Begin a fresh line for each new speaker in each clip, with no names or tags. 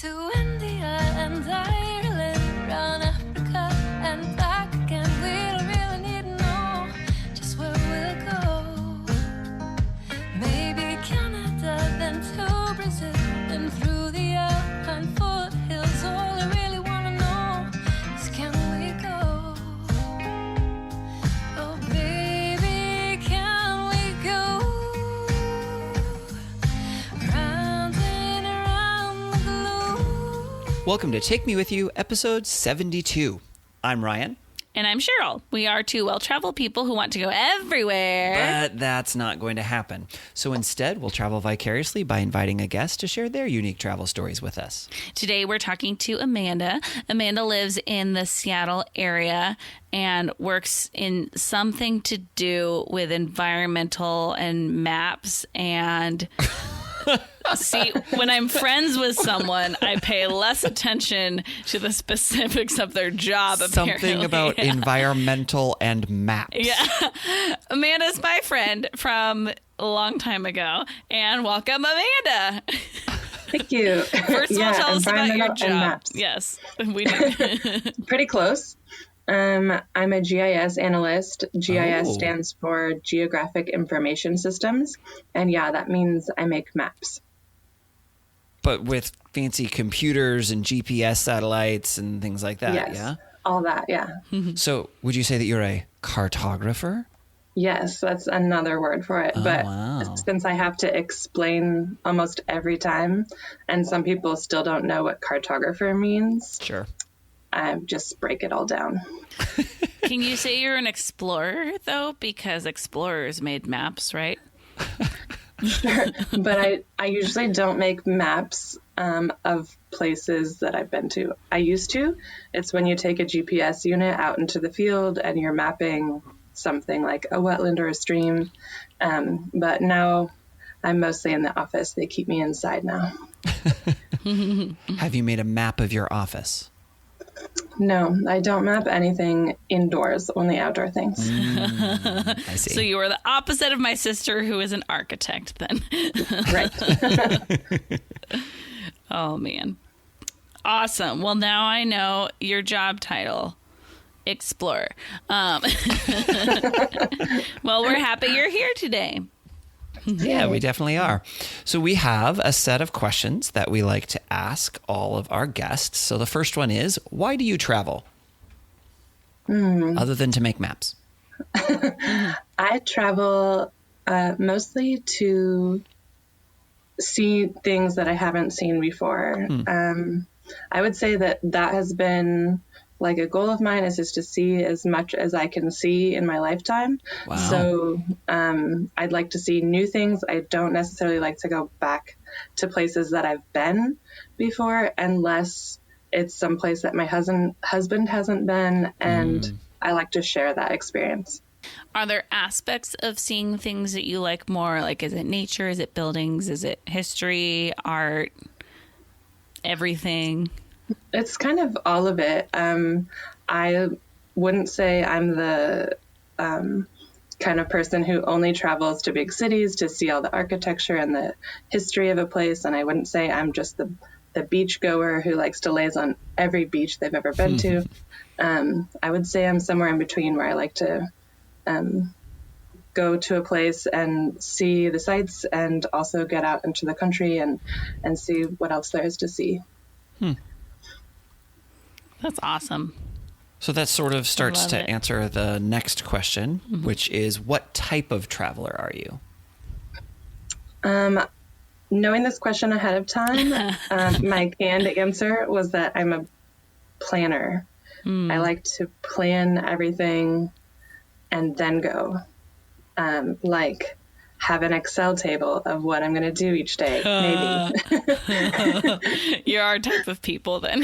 To India and Ireland, round Africa and back again. We don't really need to know just where we'll go. Maybe Canada, then to Brazil, then through the Alpine foothills. All I really want to know is, can we go? Oh baby, can we go? Round and around the globe.
Welcome to Take Me With You, episode 72. I'm Ryan.
And I'm Cheryl. We are two well-traveled people who want to go everywhere.
But that's not going to happen. So instead, we'll travel vicariously by inviting a guest to share their unique travel stories with us.
Today, we're talking to Amanda. Amanda lives in the Seattle area and works in something to do with environmental and maps and... See, when I'm friends with someone, I pay less attention to the specifics of their job,
Something
apparently.
about environmental and maps.
Yeah. Amanda's my friend from a long time ago. And welcome, Amanda.
Thank you.
First of all, tell us about your
environmental and
job.
maps.
Yes, we do.
Pretty close. I'm a GIS analyst. GIS
Oh.
stands for Geographic Information Systems. And yeah, that means I make maps.
But with fancy computers and GPS satellites and things like that,
Yes.
yeah?
All that, yeah.
So would you say that you're a cartographer?
Yes, that's another word for it.
Oh,
but
wow.
since I have to explain almost every time, and some people still don't know what cartographer means,
Sure.
I just break it all down.
Can you say you're an explorer, though? Because explorers made maps, right?
But I usually don't make maps of places that I've been to. I used to. It's when you take a GPS unit out into the field and you're mapping something like a wetland or a stream. But now I'm mostly in the office. They keep me inside now.
Have you made a map of your office?
No, I don't map anything indoors, only outdoor things.
I see.
So you are the opposite of my sister, who is an architect, then.
Right.
Oh, man. Awesome. Well, now I know your job title. Explorer. Well, we're happy you're here today.
Yeah, we definitely are. So we have a set of questions that we like to ask all of our guests. So the first one is, why do you travel? Other than to make maps.
I travel mostly to see things that I haven't seen before. I would say that has been like a goal of mine, is just to see as much as I can see in my lifetime.
Wow.
So I'd like to see new things. I don't necessarily like to go back to places that I've been before unless it's someplace that my husband hasn't been, and I like to share that experience.
Are there aspects of seeing things that you like more? Like, is it nature? Is it buildings? Is it history, art, everything?
It's kind of all of it. I wouldn't say I'm the kind of person who only travels to big cities to see all the architecture and the history of a place. And I wouldn't say I'm just the beach goer who likes to laze on every beach they've ever been to. I would say I'm somewhere in between, where I like to go to a place and see the sights and also get out into the country and see what else there is to see.
That's awesome.
So that sort of starts
love
to
it.
answer the next question, which is, what type of traveler are you?
Knowing this question ahead of time, my canned answer was that I'm a planner. I like to plan everything and then go. Like have an Excel table of what I'm going to do each day, maybe.
You're our type of people, then.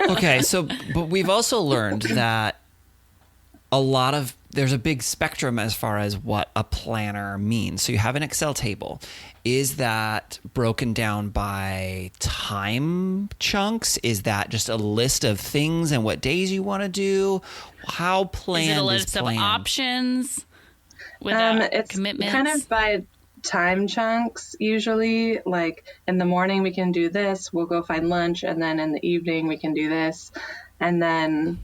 Okay, so, but we've also learned that there's a big spectrum as far as what a planner means. So you have an Excel table. Is that broken down by time chunks? Is that just a list of things and what days you want to do? How planned
Is it a
is
list of
planned?
options without
It's
commitments?
kind of time chunks usually. Like in the morning we can do this, we'll go find lunch, and then in the evening we can do this. And then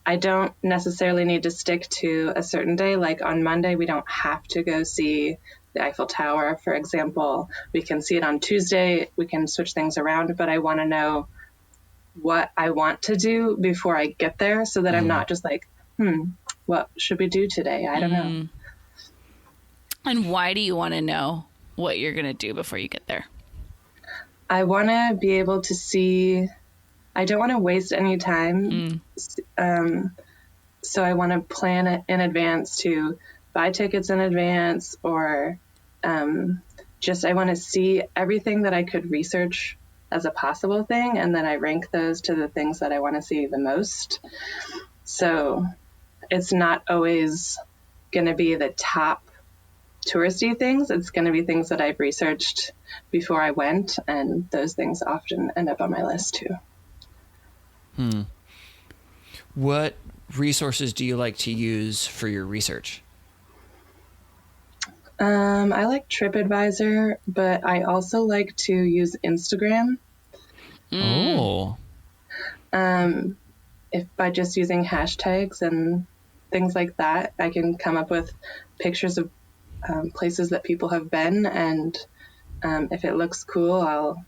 I don't necessarily need to stick to a certain day. Like on Monday, we don't have to go see the Eiffel Tower, for example. We can see it on Tuesday. We can switch things around, but I want to know what I want to do before I get there so that I'm not just like, what should we do today? I don't know.
And why do you want to know what you're going to do before you get there?
I want to be able to see, I don't want to waste any time. So I want to plan it in advance, to buy tickets in advance, or just I want to see everything that I could research as a possible thing, and then I rank those to the things that I want to see the most. So it's not always going to be the top touristy things. It's going to be things that I've researched before I went, and those things often end up on my list too.
What resources do you like to use for your research?
I like TripAdvisor, but I also like to use Instagram.
Oh.
If by just using hashtags and things like that, I can come up with pictures of places that people have been, and if it looks cool, I'll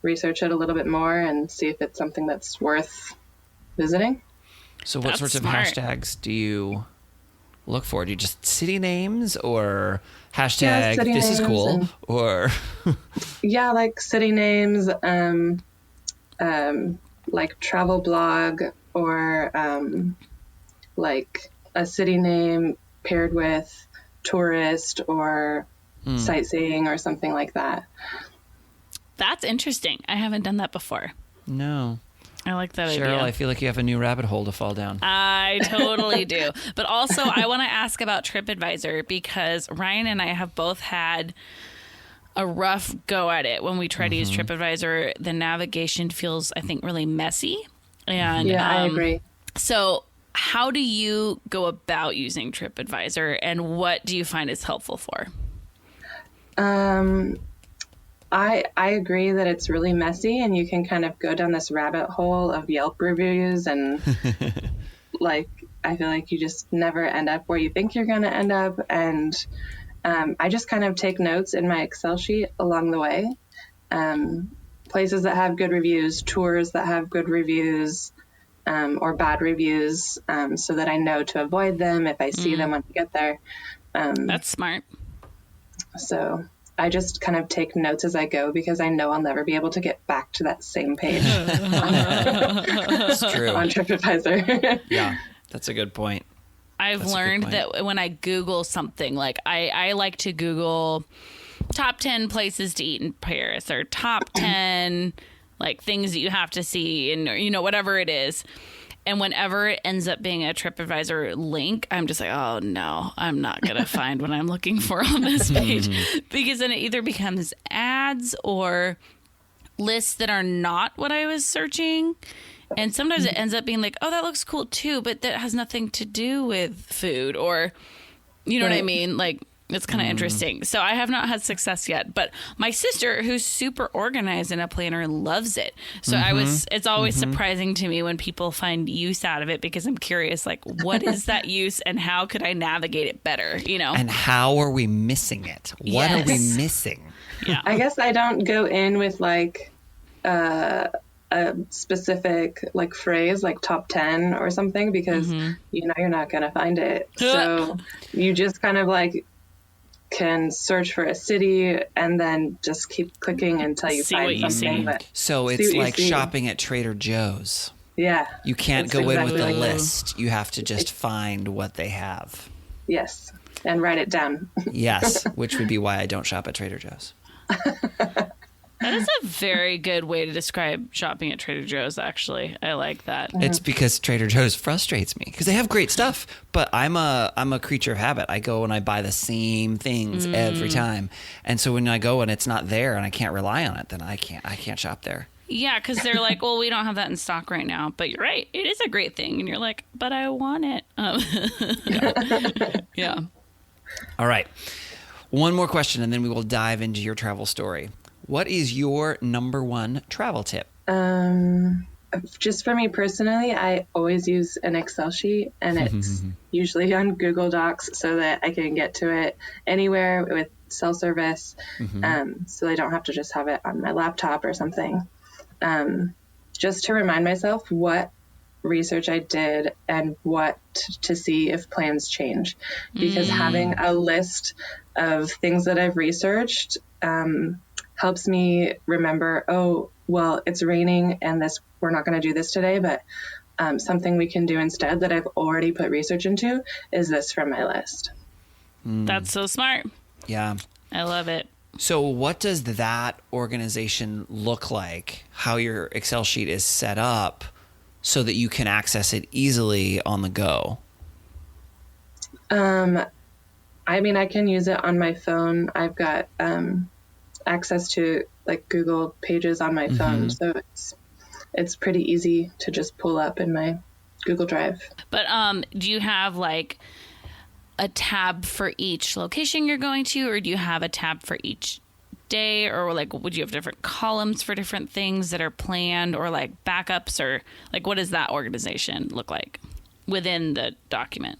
research it a little bit more and see if it's something that's worth visiting.
So what
That's
sorts
smart.
of hashtags do you look for? Do you just city names, or hashtag
city
this is
names
cool,
and-
or
Yeah, like city names, like travel blog, or like a city name paired with tourist or sightseeing or something like that.
That's interesting. I haven't done that before.
no?
I like that
Cheryl,
idea.
I feel like you have a new rabbit hole to fall down.
I totally do. But also, I want to ask about TripAdvisor, because Ryan and I have both had a rough go at it when we try to use TripAdvisor. The navigation feels, I think, really messy. And
Yeah, I agree.
So how do you go about using TripAdvisor, and what do you find is helpful for?
I agree that it's really messy, and you can kind of go down this rabbit hole of Yelp reviews, and like I feel like you just never end up where you think you're going to end up. And I just kind of take notes in my Excel sheet along the way. Places that have good reviews, tours that have good reviews, or bad reviews, so that I know to avoid them if I see them when I get there.
That's smart.
So I just kind of take notes as I go, because I know I'll never be able to get back to that same page
It's true.
on TripAdvisor.
Yeah, that's a good point.
I've
That's a good
learned
point.
that when I Google something, like I like to Google top 10 places to eat in Paris, or top 10 like things that you have to see, and whatever it is. And whenever it ends up being a TripAdvisor link, I'm just like, oh no, I'm not going to find what I'm looking for on this page. Because then it either becomes ads or lists that are not what I was searching. And sometimes it ends up being like, oh, that looks cool too, but that has nothing to do with food, or, you know what I mean? Like, it's kind of interesting. So I have not had success yet, but my sister, who's super organized in a planner, loves it. So it's always surprising to me when people find use out of it, because I'm curious, like, what is that use, and how could I navigate it better?
And how are we missing it? What are we
Yes.
missing?
Yeah.
I guess I don't go in with like a specific like phrase, like top 10 or something, because you're not going to find it. So you just kind of like can search for a city and then just keep clicking until you
See what
find
you
something.
see.
That,
So
See
it's
what you
like
see.
shopping at Trader Joe's.
yeah.
You can't
It's
go in with
exactly
the
like that.
list. You have to just find what they have.
Yes. And write it down.
Yes, which would be why I don't shop at Trader Joe's.
That is a very good way to describe shopping at Trader Joe's, actually. I like that.
It's because Trader Joe's frustrates me, because they have great stuff, but I'm a creature of habit. I go and I buy the same things every time, and so when I go and it's not there and I can't rely on it, then I can't shop there.
Yeah, because they're like, well, we don't have that in stock right now. But you're right. It is a great thing. And you're like, but I want it. Yeah.
All right. One more question, and then we will dive into your travel story. What is your number one travel tip?
Just for me personally, I always use an Excel sheet, and it's usually on Google Docs so that I can get to it anywhere with cell service. So I don't have to just have it on my laptop or something. Just to remind myself what research I did and what to see if plans change, because having a list of things that I've researched helps me remember, oh, well, it's raining and we're not going to do this today, but something we can do instead that I've already put research into is this from my list.
That's so smart.
Yeah.
I love it.
So what does that organization look like? How your Excel sheet is set up so that you can access it easily on the go?
I mean, I can use it on my phone. I've got access to like Google Pages on my phone, so it's pretty easy to just pull up in my Google Drive.
But do you have like a tab for each location you're going to, or do you have a tab for each day, or like would you have different columns for different things that are planned, or like backups, or like what does that organization look like within the document?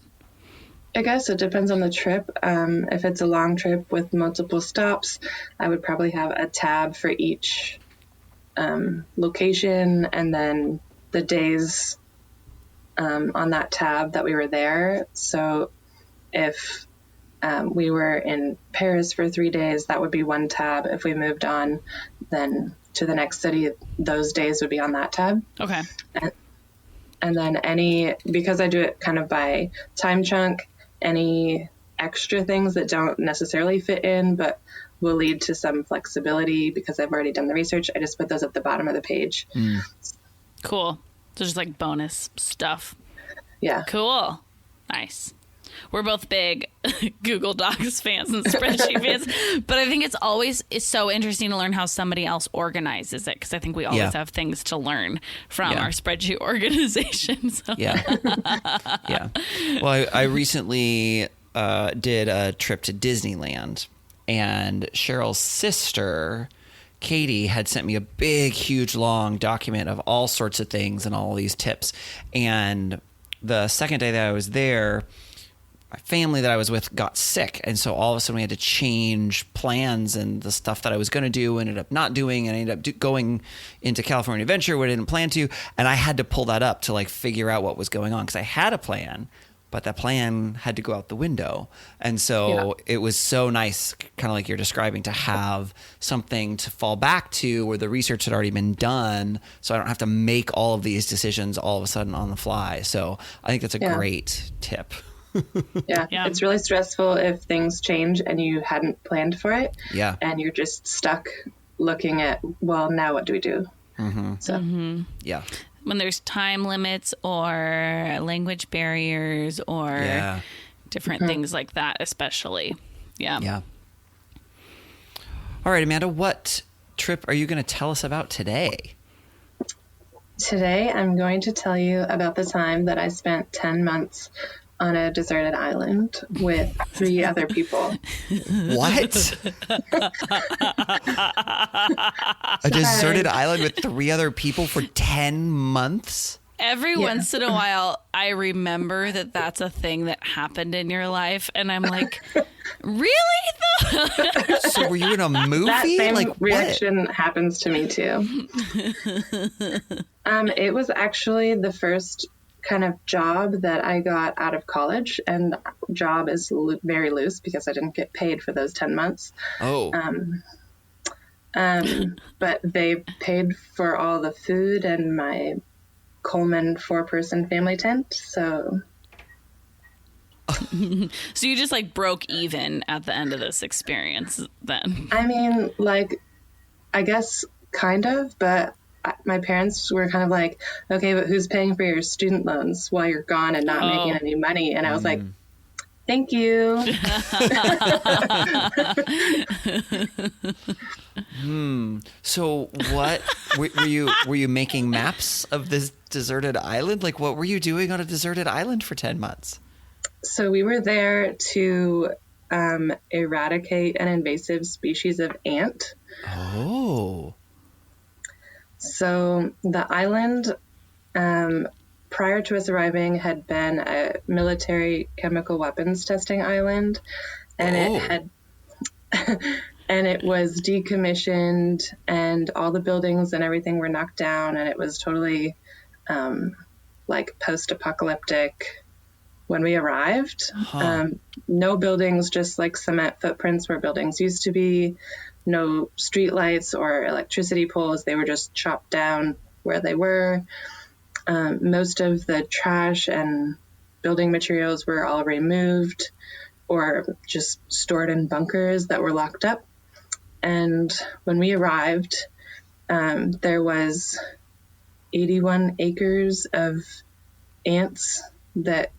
I guess it depends on the trip. If it's a long trip with multiple stops, I would probably have a tab for each location, and then the days on that tab that we were there. So if we were in Paris for 3 days, that would be one tab. If we moved on then to the next city, those days would be on that tab.
Okay.
And then because I do it kind of by time chunk, any extra things that don't necessarily fit in but will lead to some flexibility because I've already done the research, I just put those at the bottom of the page.
Cool. So just like bonus stuff.
Yeah.
Cool. Nice. We're both big Google Docs fans and spreadsheet fans, but I think it's so interesting to learn how somebody else organizes it, because I think we always have things to learn from our spreadsheet organization. So.
Yeah. Yeah. Well, I recently did a trip to Disneyland, and Cheryl's sister, Katie, had sent me a big, huge, long document of all sorts of things and all these tips. And the second day that I was there, my family that I was with got sick, and so all of a sudden we had to change plans, and the stuff that I was going to do ended up not doing, and I ended up going into California Adventure where I didn't plan to, and I had to pull that up to like figure out what was going on, because I had a plan, but that plan had to go out the window. And so it was so nice, kind of like you're describing, to have something to fall back to where the research had already been done, so I don't have to make all of these decisions all of a sudden on the fly. So I think that's a great tip.
Yeah, it's really stressful if things change and you hadn't planned for it.
Yeah.
And you're just stuck looking at, well, now what do we do? So,
Yeah.
When there's time limits or language barriers or different things like that, especially. Yeah.
Yeah. All right, Amanda, what trip are you going to tell us about today?
Today I'm going to tell you about the time that I spent 10 months on a deserted island with 3 other people.
What? A deserted island with 3 other people for 10 months?
Every once in a while, I remember that that's a thing that happened in your life, and I'm like, really?
So were you in a movie?
That same
like
reaction happens to me too. It was actually the first kind of job that I got out of college, and job is very loose because I didn't get paid for those 10 months.
Oh.
But they paid for all the food and my Coleman 4-person family tent. So
So you just like broke even at the end of this experience then?
I mean, like, I guess kind of, but my parents were kind of like, okay, but who's paying for your student loans while you're gone and not making any money? And I was like, thank you.
So what were you making maps of this deserted island? Like, what were you doing on a deserted island for 10 months?
So we were there to eradicate an invasive species of ant.
Oh.
So the island, prior to us arriving, had been a military chemical weapons testing island, and
Oh.
it had and it was decommissioned, and all the buildings and everything were knocked down, and it was totally like post-apocalyptic when we arrived. No buildings, just like cement footprints where buildings used to be. No street lights or electricity poles. They were just chopped down where they were. Most of the trash and building materials were all removed or just stored in bunkers that were locked up. And when we arrived, there was 81 acres of ants that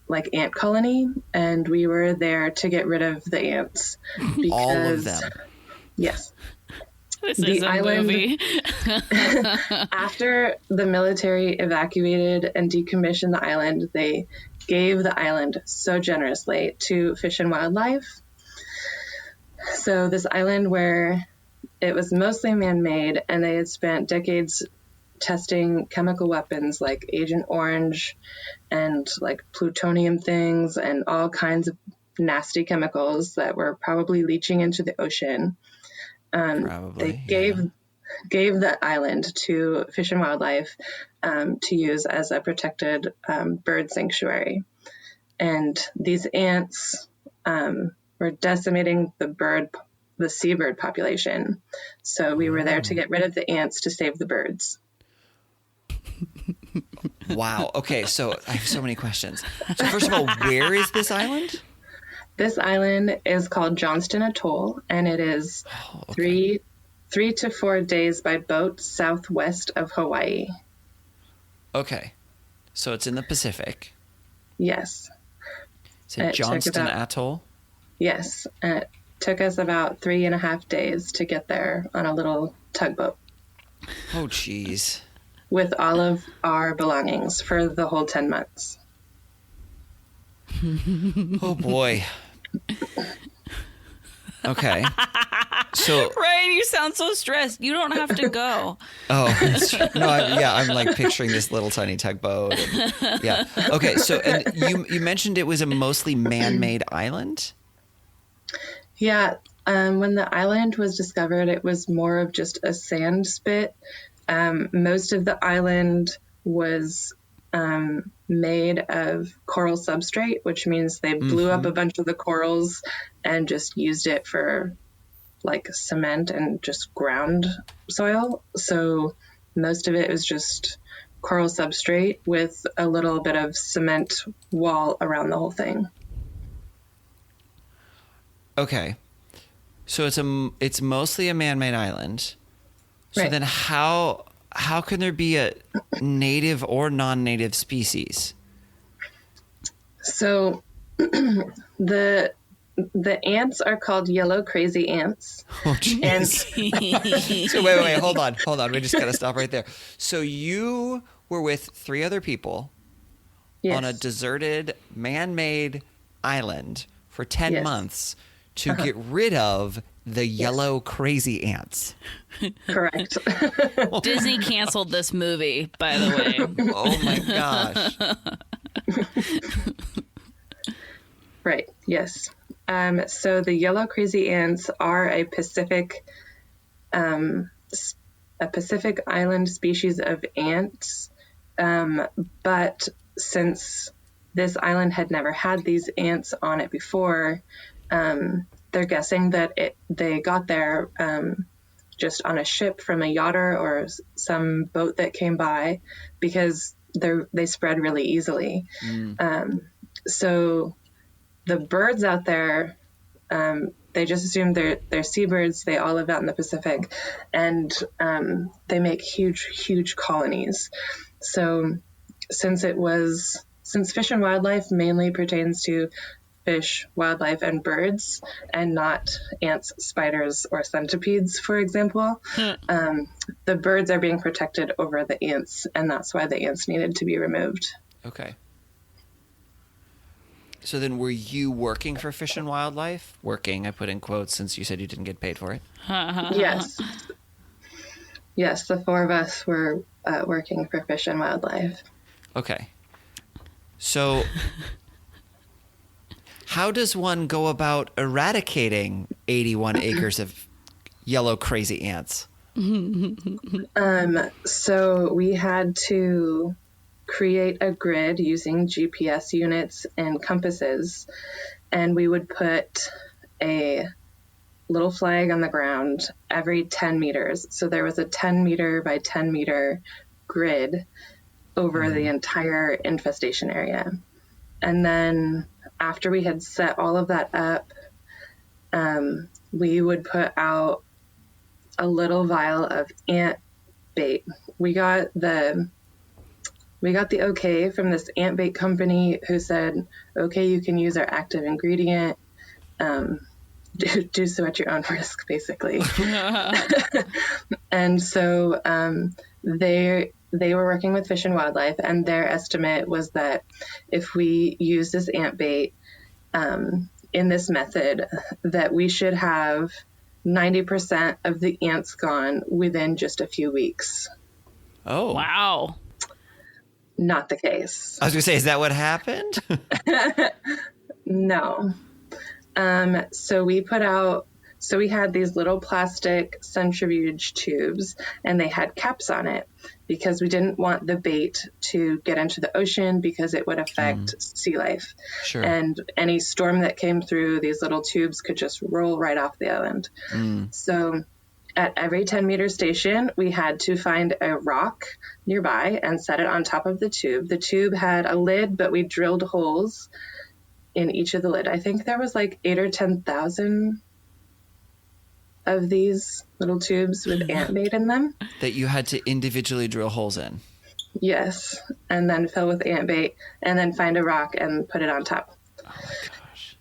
like ant colony, and we were there to get rid of the ants because
All of them.
Yes.
This
The
is a
island-
movie.
After the military evacuated and decommissioned the island, they gave the island so generously to Fish and Wildlife. So this island, where it was mostly man-made, and they had spent decades testing chemical weapons like Agent Orange and like plutonium things and all kinds of nasty chemicals that were probably leaching into the ocean.
Probably.
They gave the island to Fish and Wildlife to use as a protected bird sanctuary. And these ants were decimating the seabird population. So we were there to get rid of the ants to save the birds.
Wow. Okay, so I have so many questions. So first of all, where is this island?
This island is called Johnston Atoll, and it is three to 4 days by boat southwest of Hawaii.
Okay. So it's in the Pacific.
Yes.
Is it
It took
Johnston
about-
Atoll?
Yes. It took us about 3.5 days to get there on a little tugboat
Oh, jeez.
with all of our belongings for the whole 10 months.
Oh, boy. Okay. So,
Ryan, you sound so stressed. You don't have to go.
oh, that's true. No, I'm like picturing this little tiny tugboat. And, yeah. Okay. So, and you mentioned it was a mostly man-made island.
Yeah. When the island was discovered, it was more of just a sand spit. Most of the island was made of coral substrate, which means they blew up a bunch of the corals and just used it for like cement and just ground soil. So most of it was just coral substrate with a little bit of cement wall around the whole thing.
Okay. So it's mostly a man-made island. So
Right.
then how can there be a native or non-native species?
So the ants are called yellow crazy ants.
Oh, jeez.
And
So wait, hold on. We just got to stop right there. So you were with 3 other people
yes,
on a deserted, man-made island for 10
Yes.
months to get rid of the yellow crazy ants.
correct.
Disney canceled this movie, by the way.
Oh my gosh.
Right. Yes. So the yellow crazy ants are a Pacific island species of ants. But since this island had never had these ants on it before, they're guessing that they got there just on a ship from a yachter or some boat that came by, because they spread really easily. So the birds out there, they just assume they're seabirds. They all live out in the Pacific, and they make huge colonies. So since Fish and Wildlife mainly pertains to fish, wildlife, and birds, and not ants, spiders, or centipedes, for example, the birds are being protected over the ants, and that's why the ants needed to be removed.
Okay. So then were you working for Fish and Wildlife? Working, I put in quotes since you said you didn't get paid for it.
Yes. Yes, the four of us were working for Fish and Wildlife.
Okay. So how does one go about eradicating 81 acres of yellow crazy ants?
So we had to create a grid using GPS units and compasses, and we would put a little flag on the ground every 10 meters. So there was a 10 meter by 10 meter grid over the entire infestation area. And then after we had set all of that up, we would put out a little vial of ant bait. We got the okay from this ant bait company who said, okay, you can use our active ingredient. Do so at your own risk, basically. And so they were working with Fish and Wildlife, and their estimate was that if we use this ant bait in this method, that we should have 90% of the ants gone within just a few weeks.
Oh.
Wow.
Not the case.
I was going to say, is that what happened?
No. So we had these little plastic centrifuge tubes, and they had caps on it because we didn't want the bait to get into the ocean because it would affect sea life.
Sure.
And any storm that came through, these little tubes could just roll right off the island. So at every 10-meter station, we had to find a rock nearby and set it on top of the tube. The tube had a lid, but we drilled holes in each of the lid. I think there was like 8 or 10,000 of these little tubes with ant bait in them.
That you had to individually drill holes in.
Yes. And then fill with ant bait and then find a rock and put it on top.
Oh my gosh.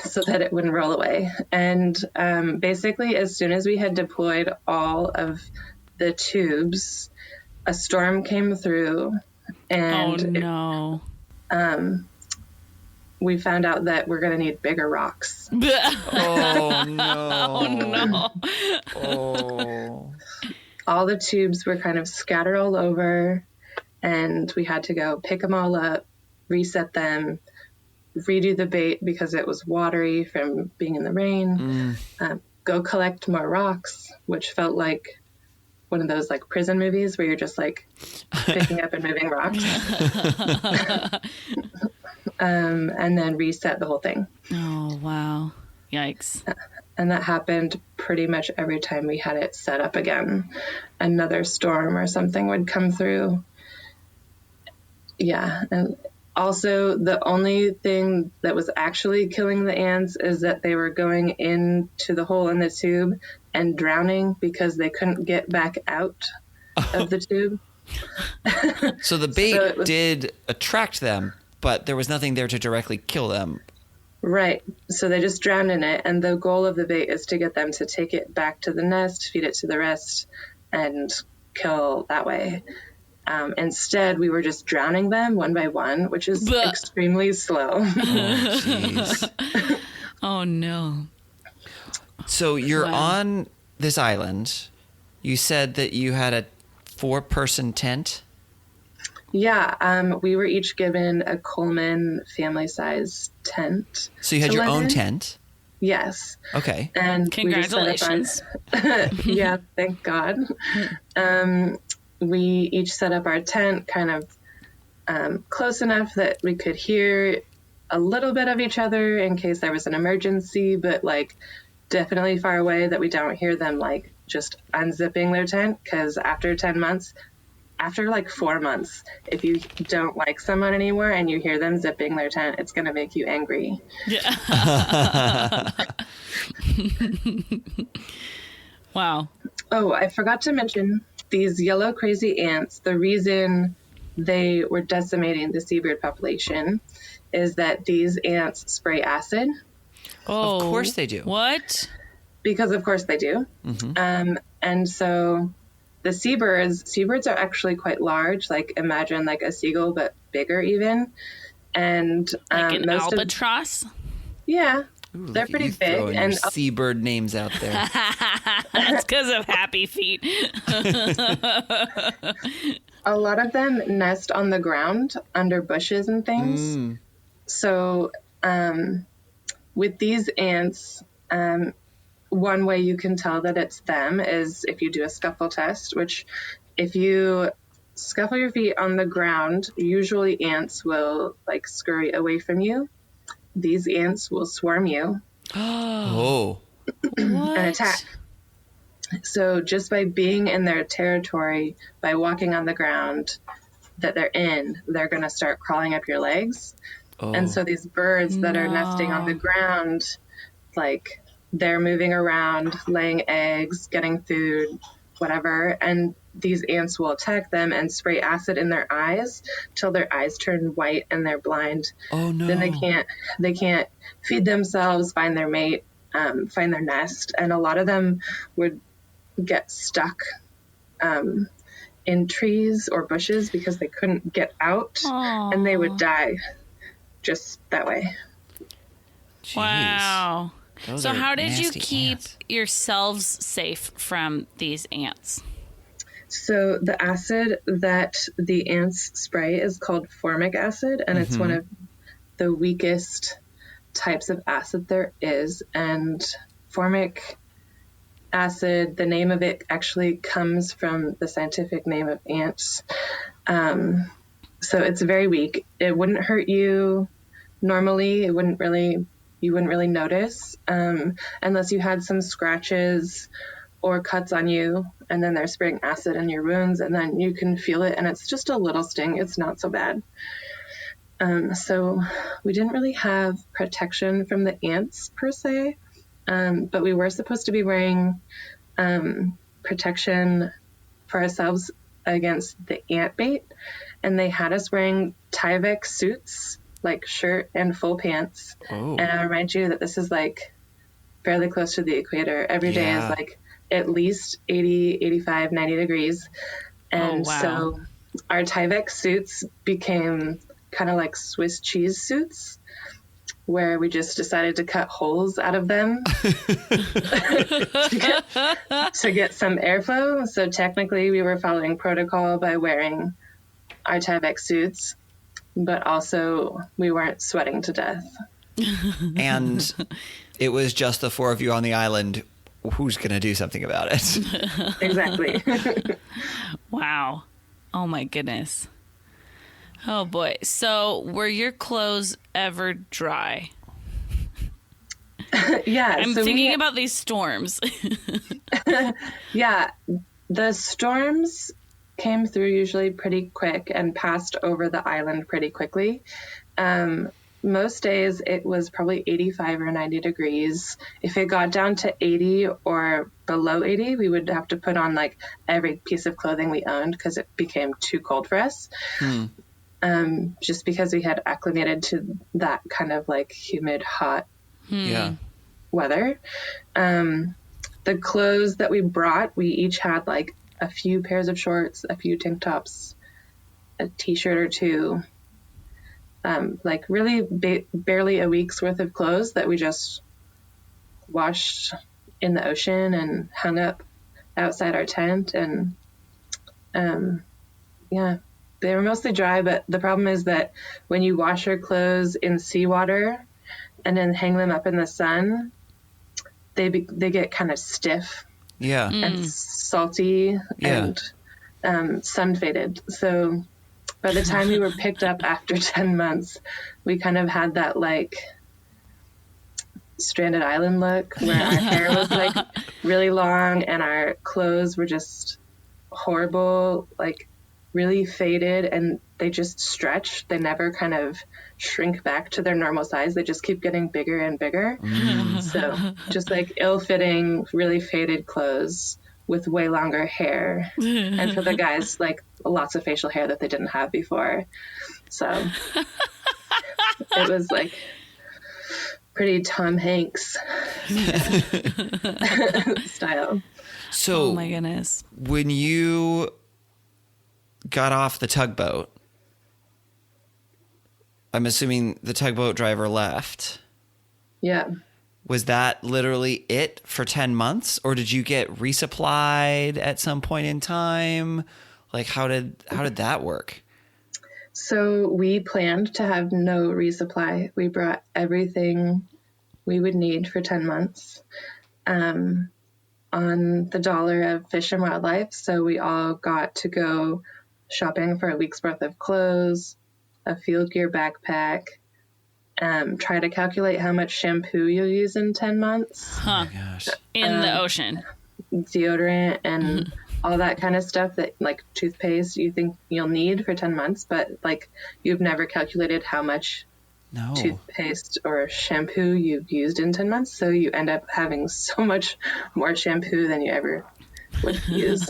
So that it wouldn't roll away. And basically, as soon as we had deployed all of the tubes, a storm came through, and we found out that we're going to need bigger rocks.
Oh, no.
Oh, no.
Oh.
All the tubes were kind of scattered all over, and we had to go pick them all up, reset them, redo the bait because it was watery from being in the rain, go collect more rocks, which felt like one of those like prison movies where you're just like picking up and moving rocks. And then reset the whole thing.
Oh, wow. Yikes.
And that happened pretty much every time we had it set up again. Another storm or something would come through. Yeah. And also, the only thing that was actually killing the ants is that they were going into the hole in the tube and drowning because they couldn't get back out of the tube.
So the bait did attract them, but there was nothing there to directly kill them.
Right. So they just drowned in it. And the goal of the bait is to get them to take it back to the nest, feed it to the rest, and kill that way. Instead, we were just drowning them one by one, which is extremely slow.
Oh, jeez.
Oh, no.
So you're on this island. You said that you had a 4-person tent.
Yeah, we were each given a Coleman family-sized tent.
So you had your own tent?
Yes.
Okay.
And
congratulations.
Yeah, thank God. We each set up our tent kind of close enough that we could hear a little bit of each other in case there was an emergency, but like definitely far away that we don't hear them like just unzipping their tent, because after 10 months, after like 4 months, if you don't like someone anymore and you hear them zipping their tent, it's going to make you angry.
Yeah. Wow.
Oh, I forgot to mention these yellow crazy ants. The reason they were decimating the seabird population is that these ants spray acid.
Oh,
of course they do.
What?
Because of course they do. And so the seabirds are actually quite large, like imagine like a seagull, but bigger even. And
Like an
most of
albatross?
yeah,
Ooh,
they're
look at
pretty
you
big,
throwing your
and
seabird names out there.
That's because of Happy Feet.
a lot of them nest on the ground under bushes and things. So with these ants, one way you can tell that it's them is if you do a scuffle test, which if you scuffle your feet on the ground, usually ants will like scurry away from you. These ants will swarm you
Oh.
What?
and attack. So just by being in their territory, by walking on the ground that they're in, they're going to start crawling up your legs.
Oh.
And so these birds that are nesting on the ground, like they're moving around, laying eggs, getting food, whatever. And these ants will attack them and spray acid in their eyes till their eyes turn white and they're blind.
Oh no.
Then they can't feed themselves, find their mate, find their nest. And a lot of them would get stuck in trees or bushes because they couldn't get out.
Aw.
And they would die just that way.
Jeez.
Wow.
Those
So
are
how did you
nasty
keep
ants.
yourselves safe from these ants?
So the acid that the ants spray is called formic acid, and it's one of the weakest types of acid there is. And formic acid, the name of it actually comes from the scientific name of ants. So it's very weak. It wouldn't hurt you normally. You wouldn't really notice unless you had some scratches or cuts on you, and then they're spraying acid in your wounds, and then you can feel it, and it's just a little sting. It's not so bad. So we didn't really have protection from the ants per se, but we were supposed to be wearing protection for ourselves against the ant bait, and they had us wearing Tyvek suits, like shirt and full pants.
Oh.
And I remind you that this is like fairly close to the equator. Every day is
Yeah.
like at least 80, 85, 90 degrees. And
wow.
so our Tyvek suits became kind of like Swiss cheese suits, where we just decided to cut holes out of them to get some airflow. So technically we were following protocol by wearing our Tyvek suits, but also we weren't sweating to death.
And it was just the four of you on the island. Who's going to do something about it?
Exactly.
Wow. Oh my goodness. Oh boy. So were your clothes ever dry?
Yeah.
I'm
so
thinking about these storms.
Yeah. The storms came through usually pretty quick and passed over the island pretty quickly. Most days it was probably 85 or 90 degrees. If it got down to 80 or below 80, we would have to put on like every piece of clothing we owned because it became too cold for us. Just because we had acclimated to that kind of like humid, hot
Yeah.
weather. The clothes that we brought, we each had like a few pairs of shorts, a few tank tops, a t-shirt or two. Like really barely a week's worth of clothes that we just washed in the ocean and hung up outside our tent. And yeah, they were mostly dry, but the problem is that when you wash your clothes in seawater and then hang them up in the sun, they get kind of stiff
Yeah.
and salty
Yeah.
and sun faded. So by the time we were picked up after 10 months, we kind of had that like stranded island look where our hair was like really long and our clothes were just horrible, like really faded, and they just stretch. They never kind of shrink back to their normal size. They just keep getting bigger and bigger. So just like ill-fitting, really faded clothes with way longer hair. And for the guys, like lots of facial hair that they didn't have before. So it was like pretty Tom Hanks style.
So
Oh my goodness.
when you got off the tugboat, I'm assuming the tugboat driver left.
Yeah.
Was that literally it for 10 months, or did you get resupplied at some point in time? Like, how did that work?
So we planned to have no resupply. We brought everything we would need for 10 months on the dollar of Fish and Wildlife. So we all got to go shopping for a week's worth of clothes, a field gear backpack, try to calculate how much shampoo you'll use in 10 months,
Oh my gosh.
In the ocean.
deodorant, and all that kind of stuff that, like, toothpaste you think you'll need for 10 months, but, like, you've never calculated how much
No.
toothpaste or shampoo you've used in 10 months. So you end up having so much more shampoo than you ever would use.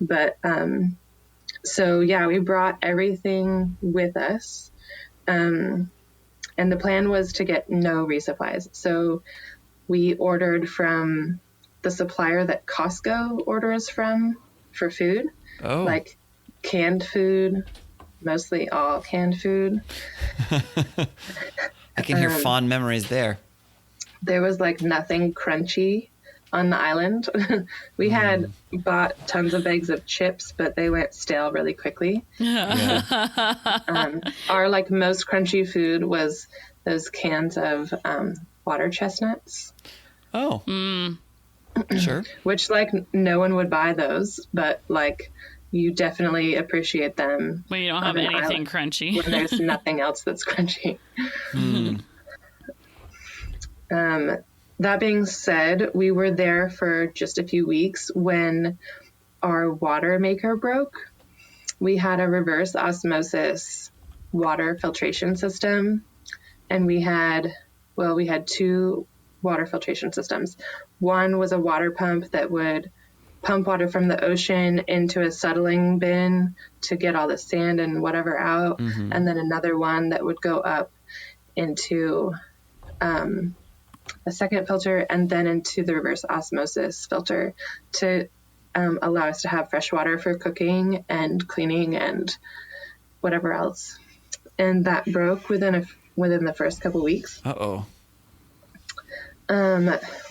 But, so yeah, we brought everything with us. And the plan was to get no resupplies. So we ordered from the supplier that Costco orders from for food,
Oh.
like canned food, mostly all canned food.
I can hear fond memories there.
There was like nothing crunchy on the island. We had bought tons of bags of chips, but they went stale really quickly.
Yeah.
Our like most crunchy food was those cans of water chestnuts,
Oh. Sure.
which like no one would buy those, but like you definitely appreciate them
When you don't have
on an
anything
island
crunchy.
when there's nothing else that's crunchy. That being said, we were there for just a few weeks when our water maker broke. We had a reverse osmosis water filtration system, and we had two water filtration systems. One was a water pump that would pump water from the ocean into a settling bin to get all the sand and whatever out, and then another one that would go up into a second filter and then into the reverse osmosis filter to allow us to have fresh water for cooking and cleaning and whatever else. And that broke within the first couple weeks,
Uh-oh.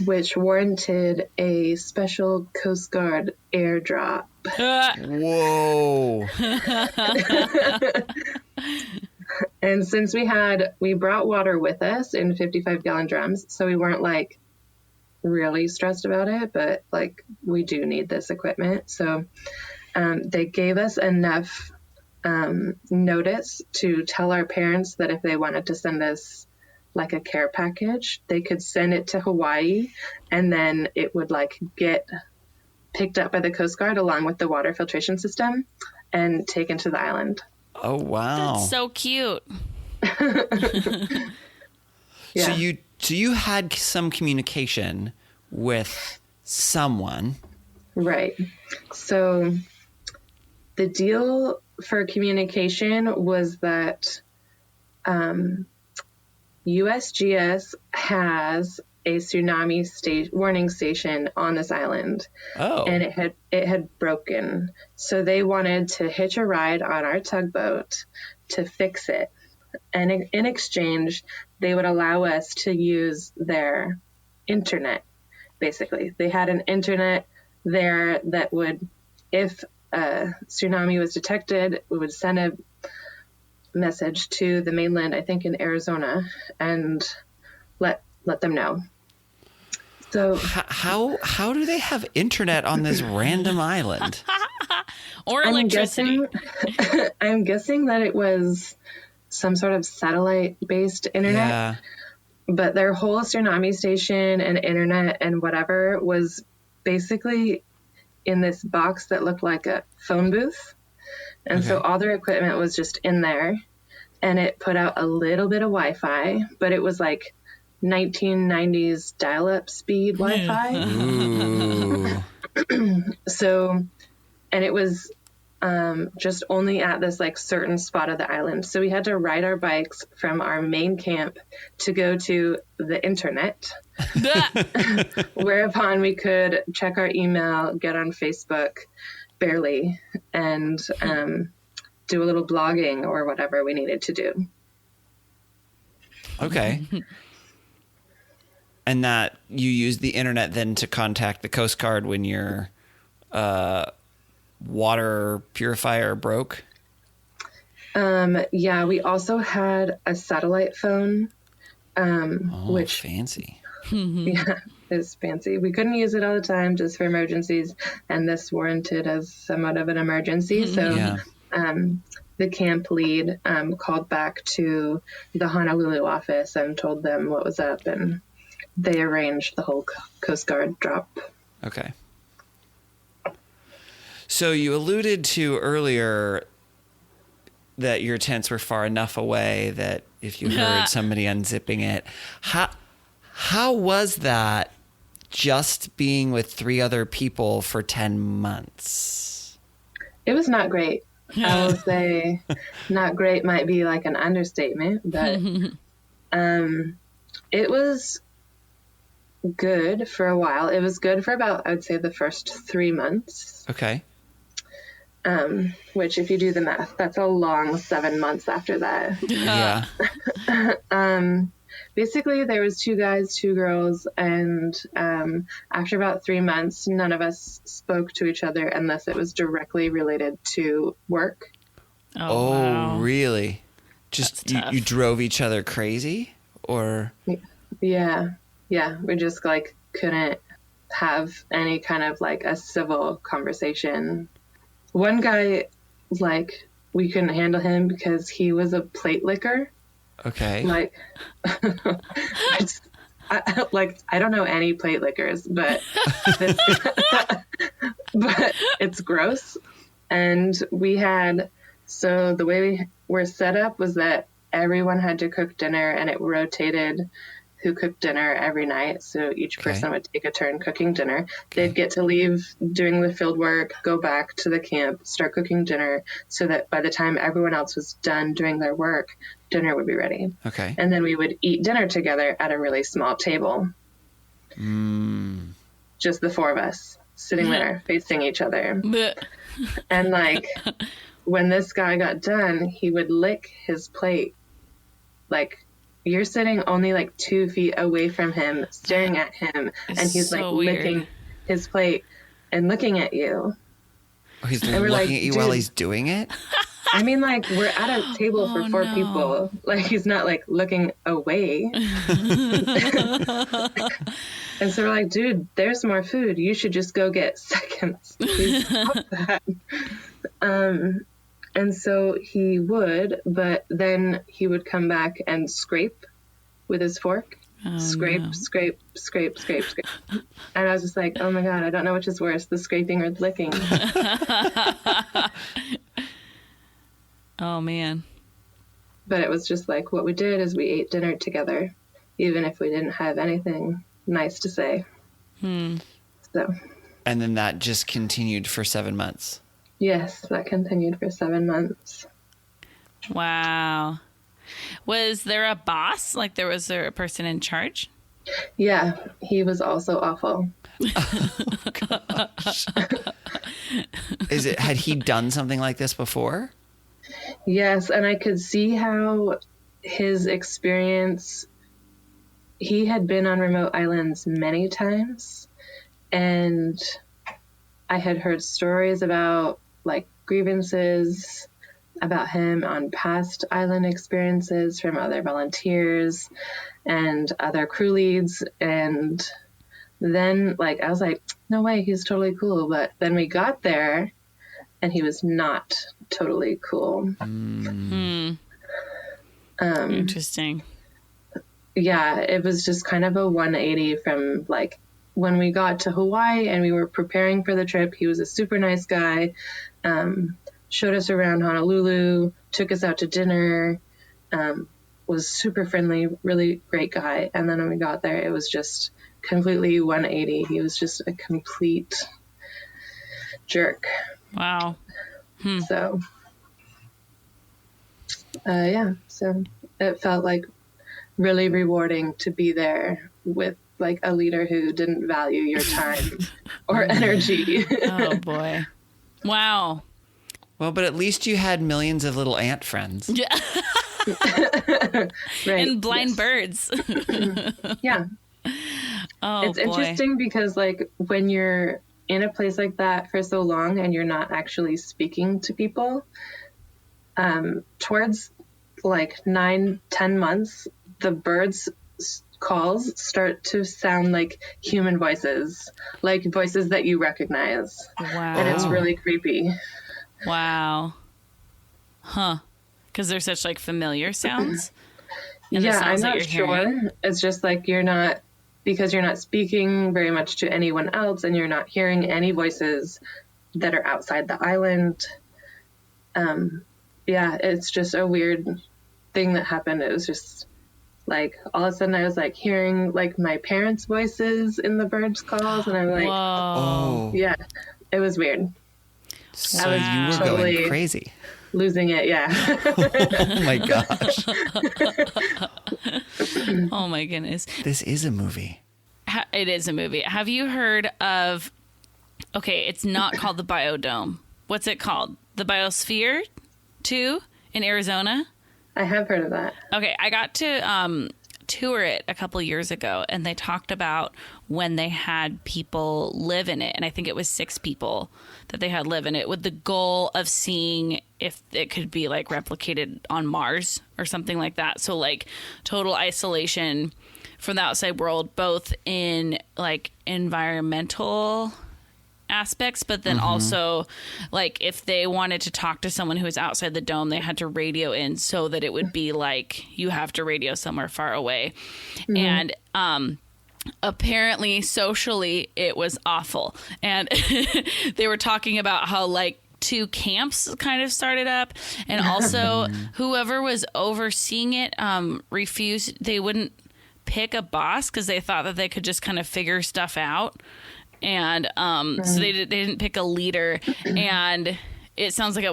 which warranted a special Coast Guard airdrop.
Whoa.
And since we brought water with us in 55-gallon drums, so we weren't like really stressed about it, but like we do need this equipment. So they gave us enough notice to tell our parents that if they wanted to send us like a care package, they could send it to Hawaii, and then it would like get picked up by the Coast Guard along with the water filtration system and taken to the island.
Oh, wow.
That's so cute.
Yeah.
So you had some communication with someone.
Right. So the deal for communication was that USGS has a tsunami warning station on this island.
Oh.
And it had broken. So they wanted to hitch a ride on our tugboat to fix it. And in exchange, they would allow us to use their internet, basically. They had an internet there that would, if a tsunami was detected, we would send a message to the mainland, I think in Arizona, and let them know. So
how do they have internet on this random island?
Or electricity.
I'm guessing that it was some sort of satellite-based internet.
Yeah.
But their whole tsunami station and internet and whatever was basically in this box that looked like a phone booth. And so all their equipment was just in there, and it put out a little bit of Wi-Fi, but it was like 1990s dial-up speed Wi-Fi.
Ooh.
So, and it was just only at this like certain spot of the island. So we had to ride our bikes from our main camp to go to the internet, whereupon we could check our email, get on Facebook, barely, and do a little blogging or whatever we needed to do.
Okay. And that you use the internet then to contact the Coast Guard when your water purifier broke?
Yeah, we also had a satellite phone, which
fancy.
yeah, is fancy. We couldn't use it all the time, just for emergencies, and this warranted as somewhat of an emergency. So
Yeah.
the camp lead called back to the Honolulu office and told them what was up, and they arranged the whole Coast Guard drop.
Okay. So you alluded to earlier that your tents were far enough away that if you heard somebody unzipping it, how was that just being with 3 other people for 10 months?
It was not great. I will say not great might be like an understatement, but it was good for a while. It was good for about, I would say, the first 3 months.
Okay.
Which, if you do the math, that's a long 7 months after that.
Yeah.
Basically, there was 2 guys, 2 girls, and after about 3 months, none of us spoke to each other unless it was directly related to work.
Oh,
wow.
really? Just
That's tough.
you drove each other crazy, or?
Yeah. We just like couldn't have any kind of like a civil conversation. One guy, like, we couldn't handle him because he was a plate licker.
Okay.
Like, I don't know any plate lickers, but but it's gross. And so the way we were set up was that everyone had to cook dinner, and it rotated who cooked dinner every night. So each person would take a turn cooking dinner. They'd get to leave doing the field work, go back to the camp, start cooking dinner, so that by the time everyone else was done doing their work, dinner would be ready.
Okay.
And then we would eat dinner together at a really small table. Just the 4 of us sitting there facing each other. And like, when this guy got done, he would lick his plate. Like, you're sitting only like 2 feet away from him, staring at him, and he's
so
like
weird.
licking his plate and looking at you.
Oh, he's
we're
looking
like,
at you while
dude.
he's doing it?
I mean, like, we're at a table for 4 people. Like, he's not like looking away. And so we're like, dude, there's more food. You should just go get seconds. Please stop that. And so he would, but then he would come back and scrape with his fork. Scrape. And I was just like, oh my God, I don't know which is worse, the scraping or the licking.
Oh, man.
But it was just like, what we did is we ate dinner together, even if we didn't have anything nice to say. So,
And then that just continued for 7 months.
yes, that continued for 7 months.
Wow. Was there a boss? Like, was there a person in charge?
Yeah, he was also awful.
Had he done something like this before?
Yes, and I could see how his experience, he had been on remote islands many times, and I had heard stories about like grievances about him on past island experiences from other volunteers and other crew leads. And then like, I was like, no way, he's totally cool. But then we got there and he was not totally cool.
Interesting.
Yeah, it was just kind of a 180 from like when we got to Hawaii and we were preparing for the trip. He was a super nice guy, showed us around Honolulu, took us out to dinner, was super friendly, really great guy. And then when we got there, it was just completely 180. He was just a complete jerk.
Wow.
So, yeah, so it felt like really rewarding to be there with like a leader who didn't value your time or energy.
Oh, boy. Wow.
Well, but at least you had millions of little ant friends.
Yeah.
Right.
And blind
yes.
birds.
Yeah.
Oh,
It's
boy.
interesting because like when you're in a place like that for so long and you're not actually speaking to people, towards like 9-10 months, the birds calls start to sound like human voices, like voices that you recognize.
Wow.
And it's really creepy.
Wow. Huh. Because they're such like familiar sounds. And the
Yeah, I'm
sounds that
not
you're
sure.
hearing.
It's just like because you're not speaking very much to anyone else and you're not hearing any voices that are outside the island. Yeah, it's just a weird thing that happened. It was just like all of a sudden I was like hearing like my parents' voices in the birds' calls, and I'm like,
Whoa.
Oh,
yeah, it was weird.
so
was
you were
totally-
going crazy.
Losing it, yeah.
Oh my gosh.
Oh, my goodness.
This is a movie.
It is a movie. Have you heard of... Okay, it's not called the Biodome. What's it called? The Biosphere 2 in Arizona?
I have heard of that.
Okay, I got to tour it a couple years ago, and they talked about when they had people live in it, and I think it was 6 people that they had live in it with the goal of seeing if it could be like replicated on Mars or something like that. So like total isolation from the outside world, both in like environmental aspects, but then also like if they wanted to talk to someone who was outside the dome, they had to radio in so that it would be like you have to radio somewhere far away. And apparently socially it was awful, and they were talking about how like 2 camps kind of started up, and also whoever was overseeing it refused. They wouldn't pick a boss because they thought that they could just kind of figure stuff out. And so they didn't pick a leader, and it sounds like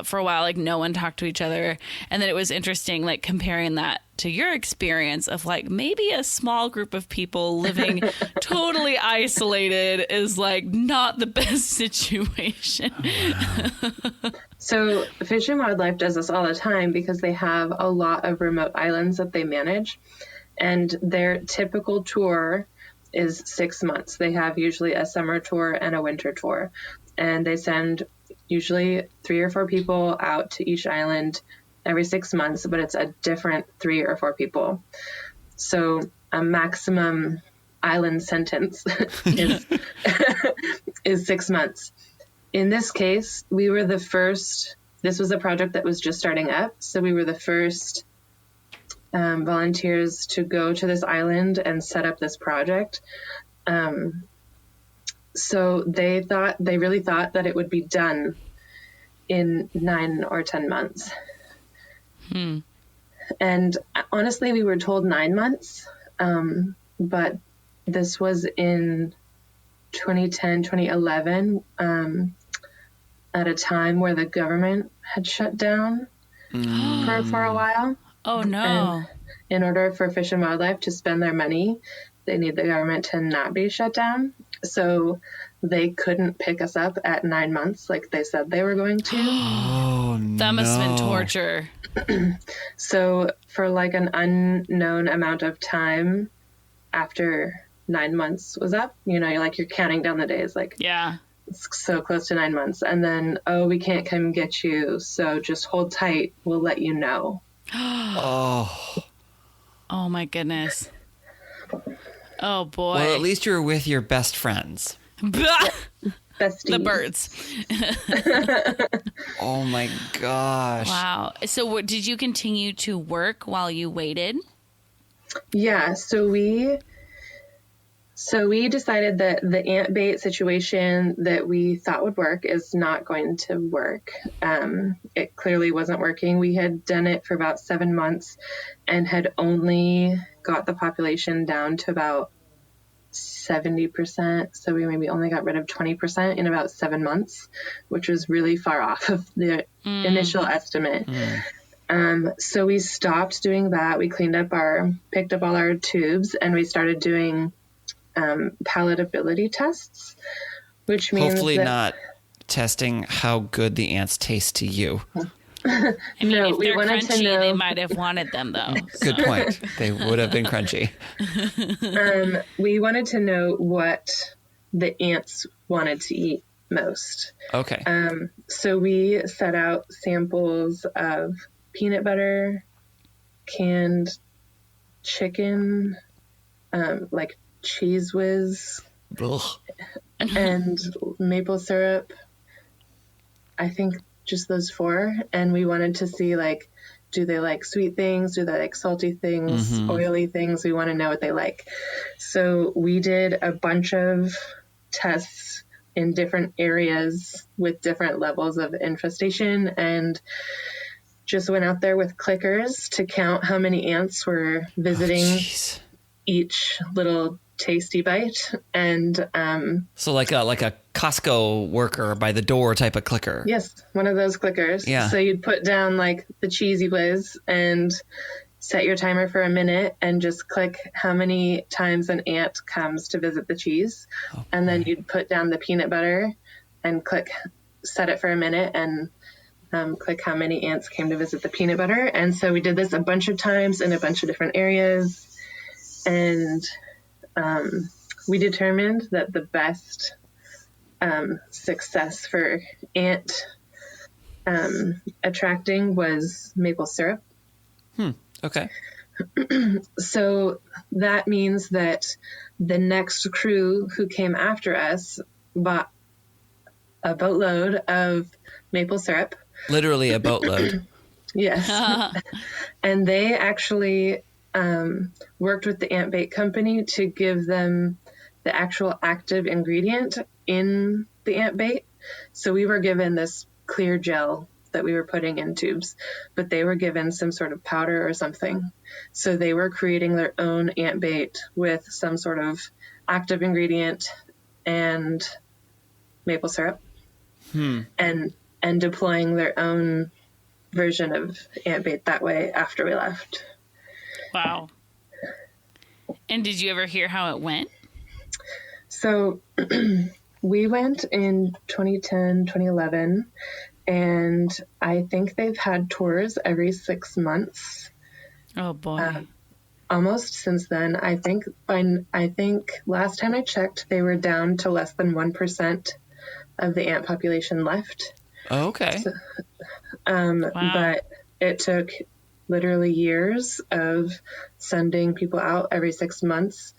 for a while like no one talked to each other. And then it was interesting like comparing that to your experience of like maybe a small group of people living totally isolated is like not the best situation.
So Fish and Wildlife does this all the time because they have a lot of remote islands that they manage, and their typical tour is 6 months. They have usually a summer tour and a winter tour, and they send usually 3 or 4 people out to each island every 6 months, but it's a different 3 or 4 people. So a maximum island sentence is 6 months. In this case, we were the first. This was a project that was just starting up, so we were the first volunteers to go to this island and set up this project. So they really thought that it would be done in 9 or 10 months. And honestly, we were told 9 months, but this was in 2010, 2011, at a time where the government had shut down for a while.
Oh no.
And in order for Fish and Wildlife to spend their money, they need the government to not be shut down. So they couldn't pick us up at 9 months like they said they were going to.
Oh,
That must have been torture.
So for like an unknown amount of time after 9 months was up, you're counting down the days, like
Yeah.
it's so close to 9 months. And then, we can't come get you. So just hold tight. We'll let you know.
Oh.
Oh my goodness. Oh boy.
Well, at least you were with your best friends.
Besties.
The birds.
Oh my gosh.
Wow. So did you continue to work while you waited?
Yeah, so we decided that the ant bait situation that we thought would work is not going to work. It clearly wasn't working. We had done it for about 7 months and had only got the population down to about 70%. So we maybe only got rid of 20% in about 7 months, which was really far off of the initial estimate. So we stopped doing that. We picked up all our tubes, and we started doing palatability tests, which means
Hopefully not testing how good the ants taste to you.
I mean,
No,
if
we
they're
wanted to
crunchy, they
know-
might have wanted them though.
Good point. They would have been crunchy.
We wanted to know what the ants wanted to eat most.
Okay.
So we set out samples of peanut butter, canned chicken, like Cheese Whiz,
Ugh.
and maple syrup. I think just those four. And we wanted to see, like, do they like sweet things? Do they like salty things, oily things? We want to know what they like. So we did a bunch of tests in different areas with different levels of infestation and just went out there with clickers to count how many ants were visiting
Jeez.
each little tasty bite. And
So like a Costco worker by the door type of clicker.
yes, one of those clickers.
Yeah.
So you'd put down like the Cheesy Whiz and set your timer for a minute and just click how many times an ant comes to visit the cheese. And then you'd put down the peanut butter and set it for a minute and click how many ants came to visit the peanut butter. And so we did this a bunch of times in a bunch of different areas. And we determined that the best success for ant attracting was maple syrup.
Okay.
So that means that the next crew who came after us bought a boatload of maple syrup.
Literally a boatload.
Yes. And they actually worked with the ant bait company to give them the actual active ingredient in the ant bait. So we were given this clear gel that we were putting in tubes, but they were given some sort of powder or something. So they were creating their own ant bait with some sort of active ingredient and maple syrup and deploying their own version of ant bait that way after we left.
Wow. And did you ever hear how it went?
So we went in 2010, 2011, and I think they've had tours every 6 months.
Oh boy.
Almost since then. I think last time I checked, they were down to less than 1% of the ant population left.
Oh, okay.
Wow.
But it took literally years of sending people out every 6 months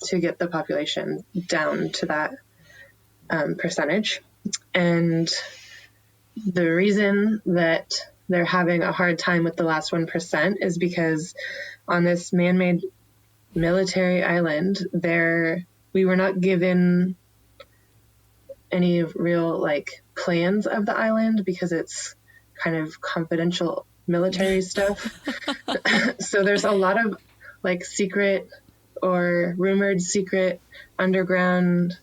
to get the population down to that percentage. And the reason that they're having a hard time with the last 1% is because on this man-made military island, we were not given any real like plans of the island because it's kind of confidential military stuff. So there's a lot of like secret or rumored secret underground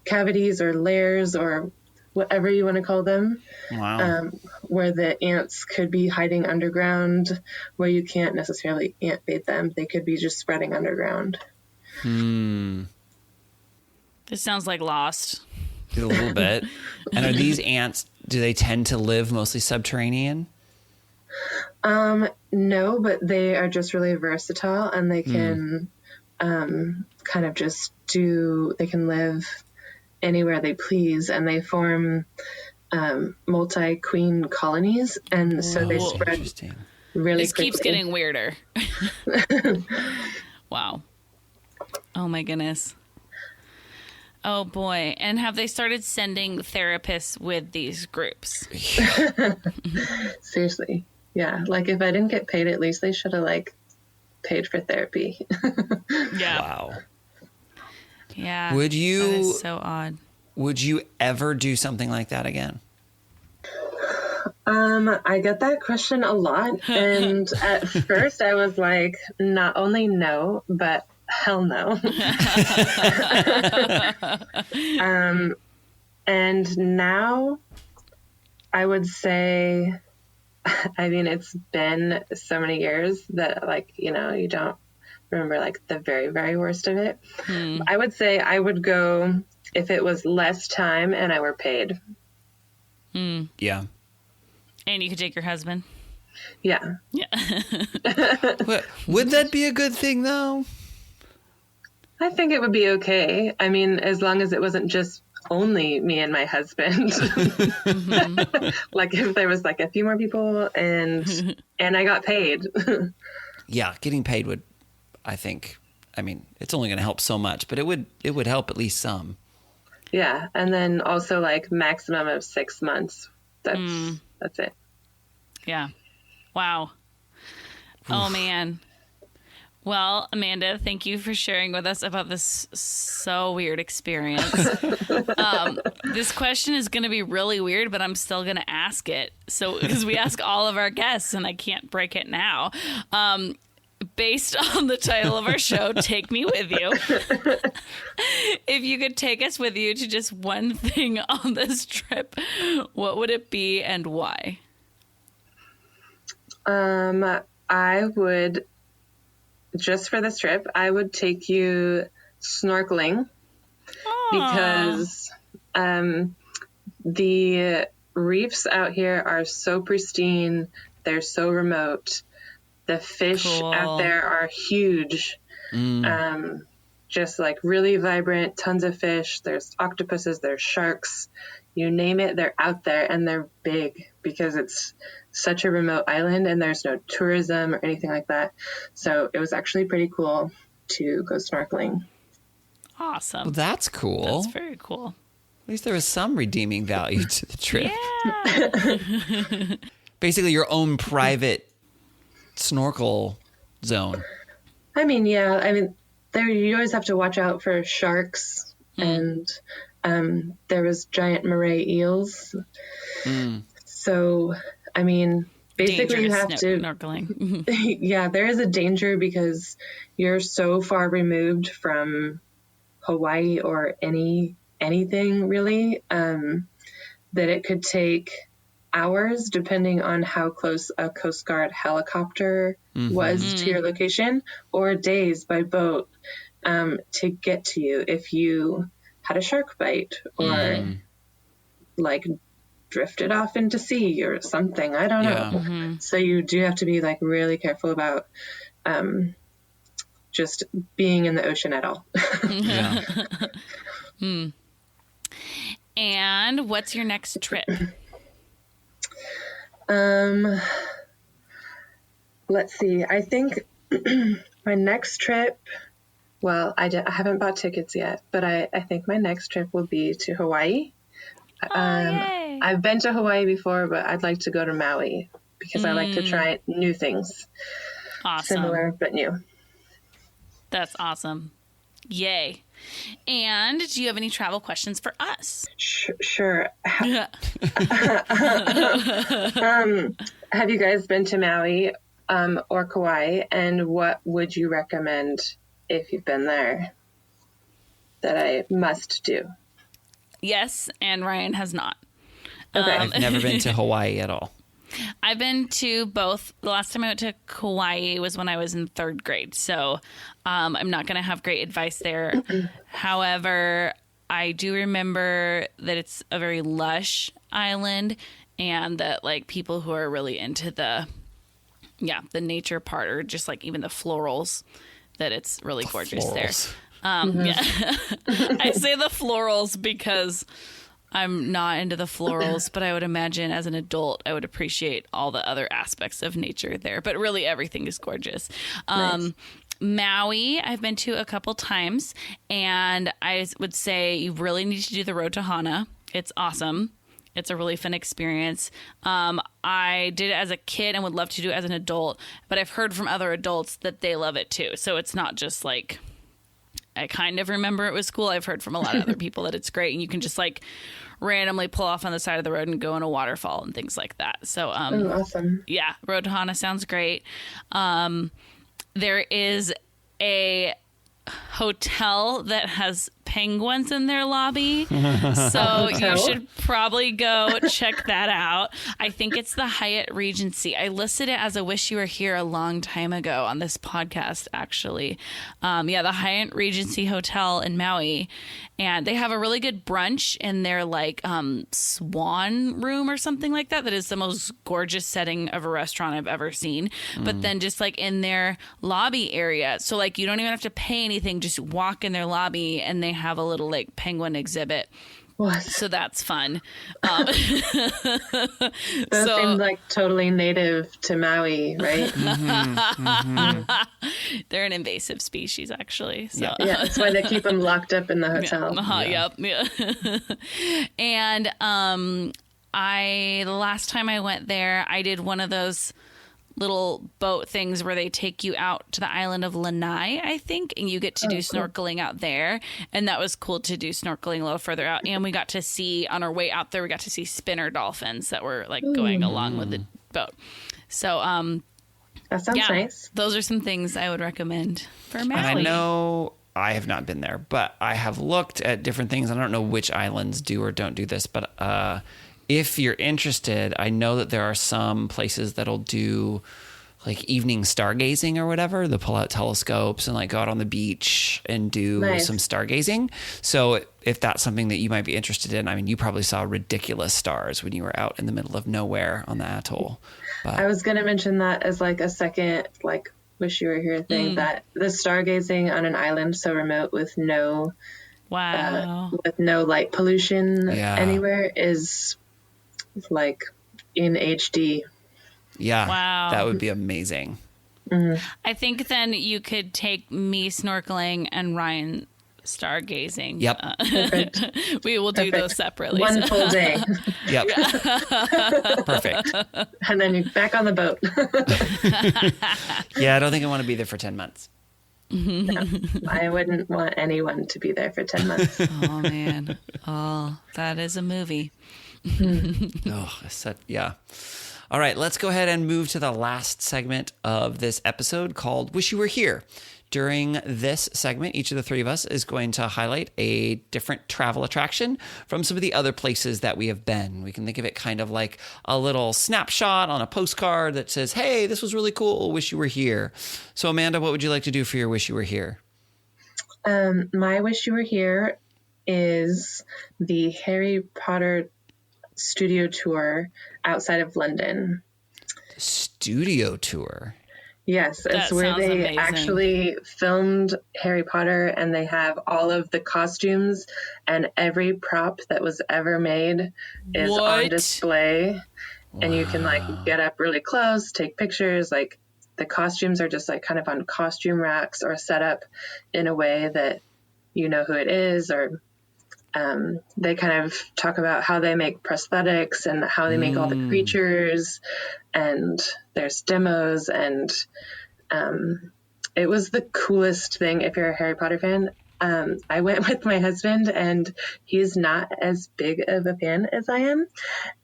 cavities or lairs or whatever you want to call them.
Wow.
Where the ants could be hiding underground, where you can't necessarily ant bait them. They could be just spreading underground.
This sounds like Lost.
A little bit. And are these ants, do they tend to live mostly subterranean?
No, but they are just really versatile and they can kind of just they can live anywhere they please, and they form multi-queen colonies, and so they spread
Interesting.
really
This
quickly.
keeps getting weirder. Wow. Oh my goodness. Oh boy. And have they started sending therapists with these groups?
Seriously. Yeah. Like if I didn't get paid, at least they should have like paid for therapy.
Yeah.
Wow.
Yeah.
Would you-
That is so odd.
Would you ever do something like that again?
I get that question a lot. And at first I was like, not only no, but hell no. And now I would say, I mean, it's been so many years that like, you don't remember like the very, very worst of it. I would say I would go if it was less time and I were paid.
Yeah.
And you could take your husband.
Yeah.
Yeah.
Would that be a good thing, though?
I think it would be okay. I mean, as long as it wasn't just only me and my husband. Like if there was like a few more people and I got paid.
Yeah, getting paid would, I think, I mean, it's only going to help so much, but it would help at least some.
Yeah, and then also like maximum of 6 months. That's it.
Yeah. Wow. Oh, man. Well, Amanda, thank you for sharing with us about this so weird experience. This question is going to be really weird, but I'm still going to ask it. So, because we ask all of our guests, and I can't break it now. Based on the title of our show, Take Me With You. If you could take us with you to just one thing on this trip, what would it be and why?
I would, just for this trip, I would take you snorkeling because the reefs out here are so pristine. They're so remote. The fish out there are huge. Just like really vibrant, tons of fish. There's octopuses, there's sharks, you name it, they're out there, and they're big because it's such a remote island and there's no tourism or anything like that. So it was actually pretty cool to go snorkeling.
Awesome.
Well, that's cool.
That's very cool.
At least there was some redeeming value to the trip.
Yeah.
Basically, your own private snorkel zone.
I mean, yeah, I mean, there you always have to watch out for sharks, and there was giant moray eels. So, I mean, basically
Dangerous
you have to
snorkeling.
yeah, there is a danger because you're so far removed from Hawaii or anything really, that it could take hours, depending on how close a Coast Guard helicopter was to your location, or days by boat to get to you if you had a shark bite or like drifted off into sea or something. I don't know. So you do have to be like really careful about just being in the ocean at all.
And what's your next trip?
Let's see. I think my next trip, well, I haven't bought tickets yet, but I think my next trip will be to Hawaii.
Yay.
I've been to Hawaii before, but I'd like to go to Maui because I like to try new things.
Awesome.
Similar, but new.
That's awesome. Yay. And do you have any travel questions for us?
Sure. Have you guys been to Maui or Kauai, and what would you recommend if you've been there that I must do?
Yes, and Ryan has not.
Okay.
I've never been to Hawaii at all.
I've been to both. The last time I went to Kauai was when I was in 3rd grade. So I'm not going to have great advice there. However, I do remember that it's a very lush island, and that like people who are really into the nature part, or just like even the florals, that it's really gorgeous
Florals.
there. Yeah. I say the florals because I'm not into the florals, but I would imagine as an adult, I would appreciate all the other aspects of nature there. But really, everything is gorgeous.
Nice.
Maui, I've been to a couple times, and I would say you really need to do the road to Hana. It's awesome. It's a really fun experience. I did it as a kid and would love to do it as an adult, but I've heard from other adults that they love it too. So it's not just like, I kind of remember it was cool. I've heard from a lot of other people that it's great, and you can just like randomly pull off on the side of the road and go in a waterfall and things like that. So,
Awesome.
yeah, Road to Hana sounds great. There is a hotel that has penguins in their lobby. So you should probably go check that out. I think it's the Hyatt Regency. I listed it as a Wish You Were Here a long time ago on this podcast, actually. The Hyatt Regency Hotel in Maui. And they have a really good brunch in their like swan room or something like that. That is the most gorgeous setting of a restaurant I've ever seen. But then just like in their lobby area. So like you don't even have to pay anything. Just walk in their lobby and they have a little like penguin exhibit.
What?
So that's fun.
Those seem like totally native to Maui, right?
They're an invasive species, actually. So.
Yeah, that's why they keep them locked up in the hotel.
Yep. And the last time I went there, I did one of those little boat things where they take you out to the island of Lanai, I think, and you get to do snorkeling out there. And that was cool to do snorkeling a little further out. And we got to see, on our way out there, we got to see spinner dolphins that were like going along with the boat. So,
that sounds nice.
Those are some things I would recommend for Maui.
And I know I have not been there, but I have looked at different things. I don't know which islands do or don't do this, but if you're interested, I know that there are some places that'll do like evening stargazing or whatever. They'll pull out telescopes and like go out on the beach and do some stargazing. So if that's something that you might be interested in, I mean, you probably saw ridiculous stars when you were out in the middle of nowhere on the atoll. But
I was going to mention that as like a second, like Wish You Were Here thing, that the stargazing on an island so remote with no light pollution anywhere is like in HD.
Yeah.
Wow.
That would be amazing.
I think then you could take me snorkeling and Ryan stargazing.
Yep.
We will do those separately.
One full day.
Yep. Perfect.
And then you're back on the boat.
Yeah, I don't think I want to be there for 10 months.
No, I wouldn't want anyone to be there for 10 months.
Oh, man. Oh, that is a movie.
Yeah. All right, let's go ahead and move to the last segment of this episode called Wish You Were Here. During this segment, each of the three of us is going to highlight a different travel attraction from some of the other places that we have been. We can think of it kind of like a little snapshot on a postcard that says, hey, this was really cool. Wish you were here. So, Amanda, what would you like to do for your Wish You Were Here?
My Wish You Were Here is the Harry Potter studio tour outside of London.
Studio tour?
Yes,
That
it's where
sounds
they
amazing.
actually filmed Harry Potter, and they have all of the costumes and every prop that was ever made is on display. And you can like get up really close, take pictures. Like the costumes are just like kind of on costume racks or set up in a way that you know who it is, or they kind of talk about how they make prosthetics and how they make all the creatures, and there's demos, and it was the coolest thing if you're a Harry Potter fan. I went with my husband, and he's not as big of a fan as I am,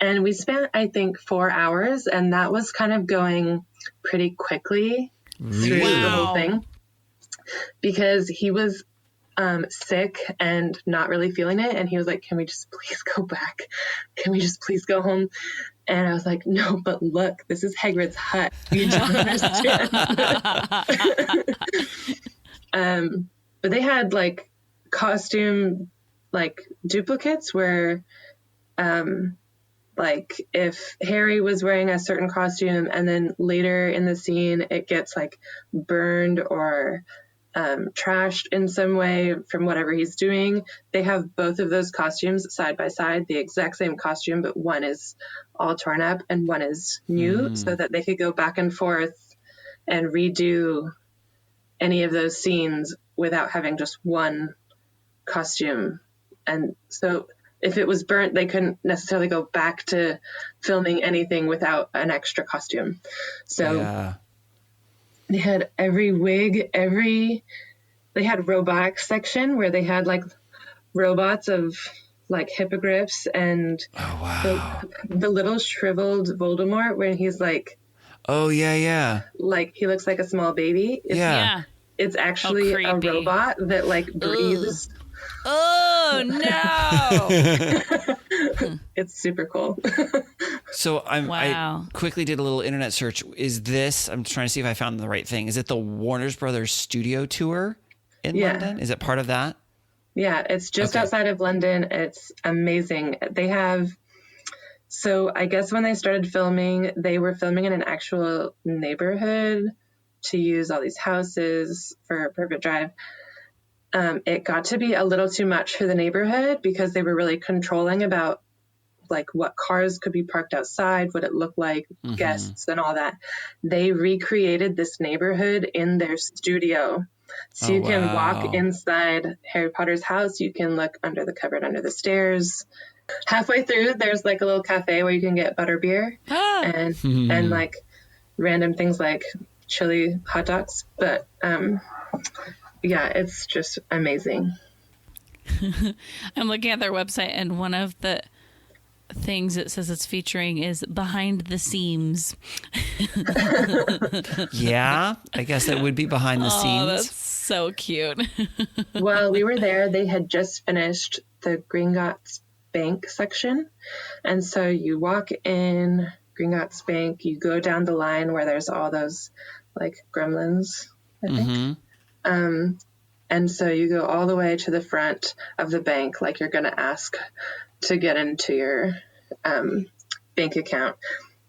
and we spent, I think, 4 hours, and that was kind of going pretty quickly through the whole thing, because he was sick and not really feeling it. And he was like, can we just please go back? Can we just please go home? And I was like, no, but look, this is Hagrid's hut. You don't understand. But they had like costume, like duplicates where, like if Harry was wearing a certain costume and then later in the scene, it gets like burned or trashed in some way from whatever he's doing. They have both of those costumes side by side, the exact same costume, but one is all torn up and one is new, so that they could go back and forth and redo any of those scenes without having just one costume. And so if it was burnt, they couldn't necessarily go back to filming anything without an extra costume. So they had every wig, they had robotics section where they had like robots of like hippogriffs and the little shriveled Voldemort where he's like, like he looks like a small baby. It's actually a robot that like breathes
Oh no!
It's super cool.
So
Wow.
I quickly did a little internet search. Is this, I'm trying to see if I found the right thing. Is it the Warner Brothers studio tour in
Yeah.
London? Is it part of that?
Yeah, it's just
Okay.
outside of London. It's amazing. They have, so I guess when they started filming, they were filming in an actual neighborhood to use all these houses for Perfect Drive. It got to be a little too much for the neighborhood because they were really controlling about like what cars could be parked outside, what it looked like, guests and all that. They recreated this neighborhood in their studio. So you can walk inside Harry Potter's house. You can look under the cupboard, under the stairs. Halfway through, there's like a little cafe where you can get butterbeer and like random things like chili hot dogs. But yeah, it's just amazing.
I'm looking at their website, and one of the things it says it's featuring is behind the seams.
Yeah, I guess that would be behind the
Oh,
scenes.
that's so cute.
While we were there, they had just finished the Gringotts Bank section. And so you walk in Gringotts Bank, you go down the line where there's all those like gremlins, I think. And so you go all the way to the front of the bank, like you're going to ask to get into your bank account.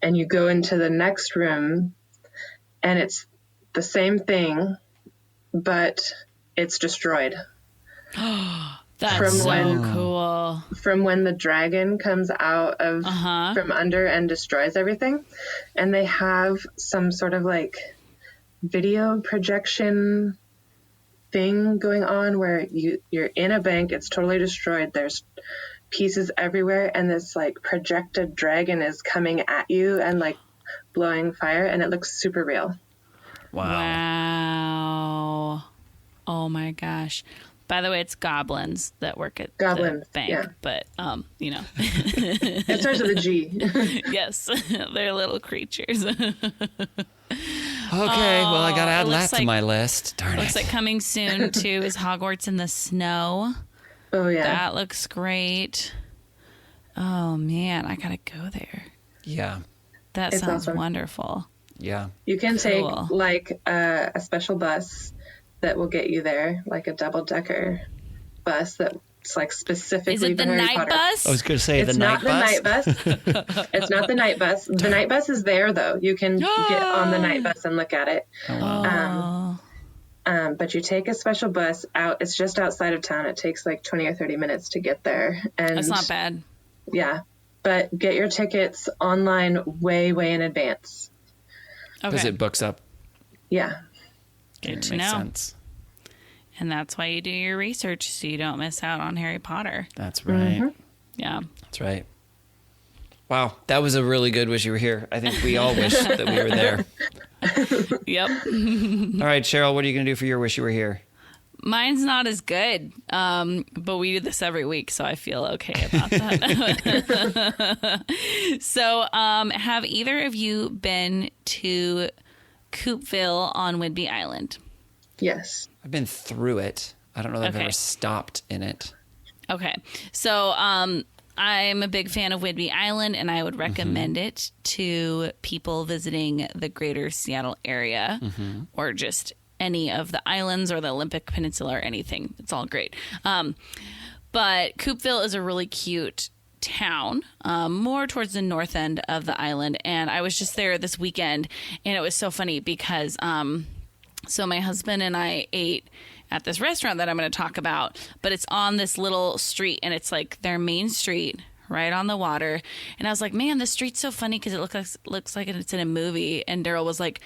And you go into the next room, and it's the same thing, but it's destroyed.
That's
From
so
when-
cool.
From when the dragon comes out of from under and destroys everything. And they have some sort of like video projection thing going on where you're in a bank, it's totally destroyed, there's pieces everywhere, and this like projected dragon is coming at you and like blowing fire, and it looks super real.
Wow. Oh my gosh. By the way, it's goblins that work at
Goblins,
the bank,
yeah.
but you know.
It starts with a G.
Yes, they're little creatures.
Okay, well, I got to add
it looks
that to
like-
my list. Darn
Looks
it.
like coming soon too is Hogwarts in the Snow.
Oh yeah.
That looks great. Oh man, I gotta go there.
Yeah,
That
It's
sounds
awesome.
wonderful.
yeah.
You can take
Cool.
like a special bus that will get you there, like a double-decker bus that's like specifically
Is it the
for Harry
night
Potter.
bus?
I was going to say
It's
the
not
night
the
bus.
night bus. It's not the night bus. The night bus is there though. You can get on the night bus and look at it.
Oh,
But you take a special bus out. It's just outside of town. It takes like 20 or 30 minutes to get there. And
that's not bad.
Yeah. But get your tickets online way, way in advance.
Because
Okay,
it books up.
Yeah.
good
It
to
makes
know.
sense.
And that's why you do your research so you don't miss out on Harry Potter.
That's right.
Yeah.
That's right. Wow, that was a really good wish you were here. I think we all wish that we were there.
Yep.
All right, Cheryl, what are you going to do for your wish you were here?
Mine's not as good, but we do this every week, so I feel okay about that. So, have either of you been to Coopville on Whidbey Island?
Yes.
I've been through it. I don't know that I've
Okay.
ever stopped in it.
Okay. So I'm a big fan of Whidbey Island, and I would recommend it to people visiting the greater Seattle area or just any of the islands or the Olympic Peninsula or anything. It's all great. But Coopville is a really cute town, more towards the north end of the island. And I was just there this weekend, and it was so funny because so my husband and I ate at this restaurant that I'm going to talk about, but it's on this little street, and it's like their main street right on the water. And I was like, man, this street's so funny because it looks like it's in a movie. And Daryl was like,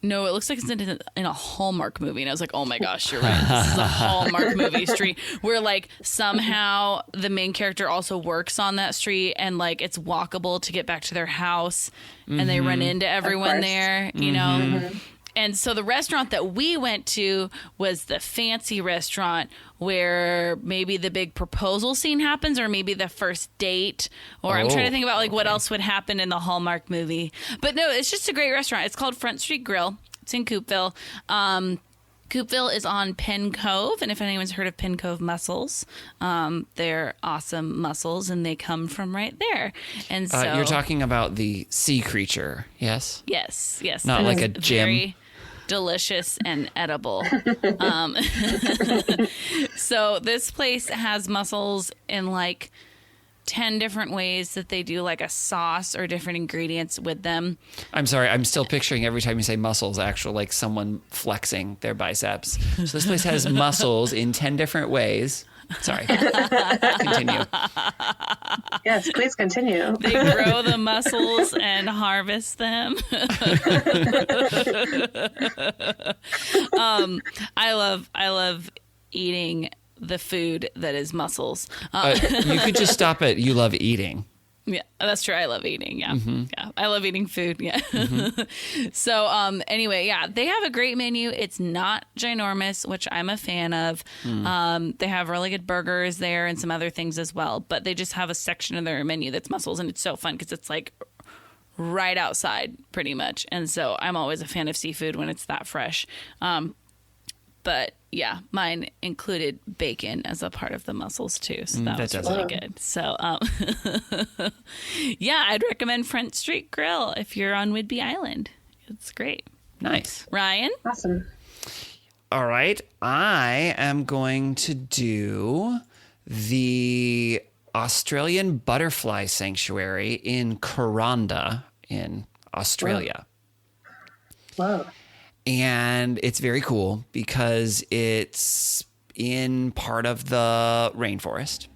no, it looks like it's in a Hallmark movie. And I was like, oh my gosh, you're right. This is a Hallmark movie street where like somehow the main character also works on that street, and like it's walkable to get back to their house, and they run into everyone
course.
there, you know? And so the restaurant that we went to was the fancy restaurant where maybe the big proposal scene happens, or maybe the first date, or I'm trying to think about like what else would happen in the Hallmark movie. But no, it's just a great restaurant. It's called Front Street Grill. It's in Coopville. Coopville is on Penn Cove, and if anyone's heard of Penn Cove mussels, they're awesome mussels, and they come from right there. And so
You're talking about the sea creature, yes?
yes,
Not
that
like
is
a gym.
very delicious and edible. So this place has mussels in like 10 different ways that they do like a sauce or different ingredients with them.
I'm sorry, I'm still picturing every time you say muscles, actual like someone flexing their biceps. So this place has mussels in 10 different ways. Sorry. Continue.
Yes, please continue.
They grow the mussels and harvest them. I love eating the food that is mussels.
You could just stop at you love eating.
Yeah, that's true. I love eating. Yeah. Yeah. I love eating food. Yeah. So, anyway, yeah, they have a great menu. It's not ginormous, which I'm a fan of. They have really good burgers there and some other things as well, but they just have a section of their menu that's mussels, and it's so fun because it's like right outside pretty much. And so I'm always a fan of seafood when it's that fresh. But yeah, mine included bacon as a part of the mussels too. So that was really good. So, yeah, I'd recommend Front Street Grill if you're on Whidbey Island. It's great.
Nice.
Ryan?
Awesome.
All right. I am going to do the Australian Butterfly Sanctuary in Kuranda in Australia.
Whoa.
And it's very cool because it's in part of the rainforest.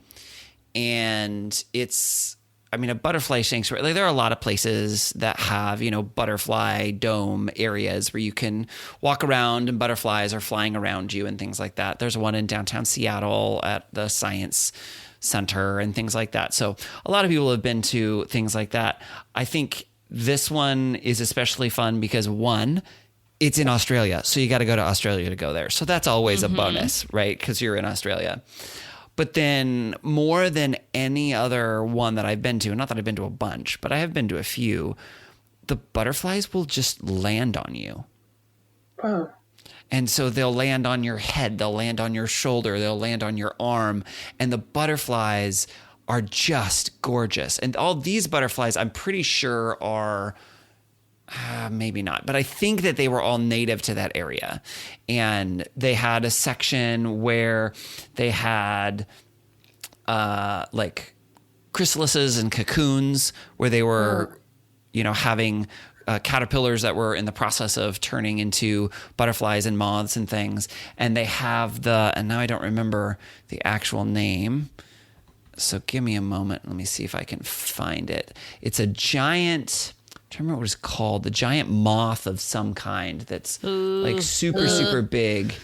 And it's, I mean, a butterfly sanctuary. Like, there are a lot of places that have, you know, butterfly dome areas where you can walk around and butterflies are flying around you and things like that. There's one in downtown Seattle at the Science Center and things like that. So a lot of people have been to things like that. I think this one is especially fun because, one, it's in Australia, so you got to go to Australia to go there. So that's always a bonus, right? Because you're in Australia. But then more than any other one that I've been to, not that I've been to a bunch, but I have been to a few, the butterflies will just land on you.
Whoa.
And so they'll land on your head, they'll land on your shoulder, they'll land on your arm, and the butterflies are just gorgeous. And all these butterflies, I'm pretty sure are... maybe not, but I think that they were all native to that area. And they had a section where they had like chrysalises and cocoons where they were, you know, having caterpillars that were in the process of turning into butterflies and moths and things. And they have and now I don't remember the actual name. So give me a moment. Let me see if I can find it. It's a giant... I don't remember what it's called, the giant moth of some kind that's like super big.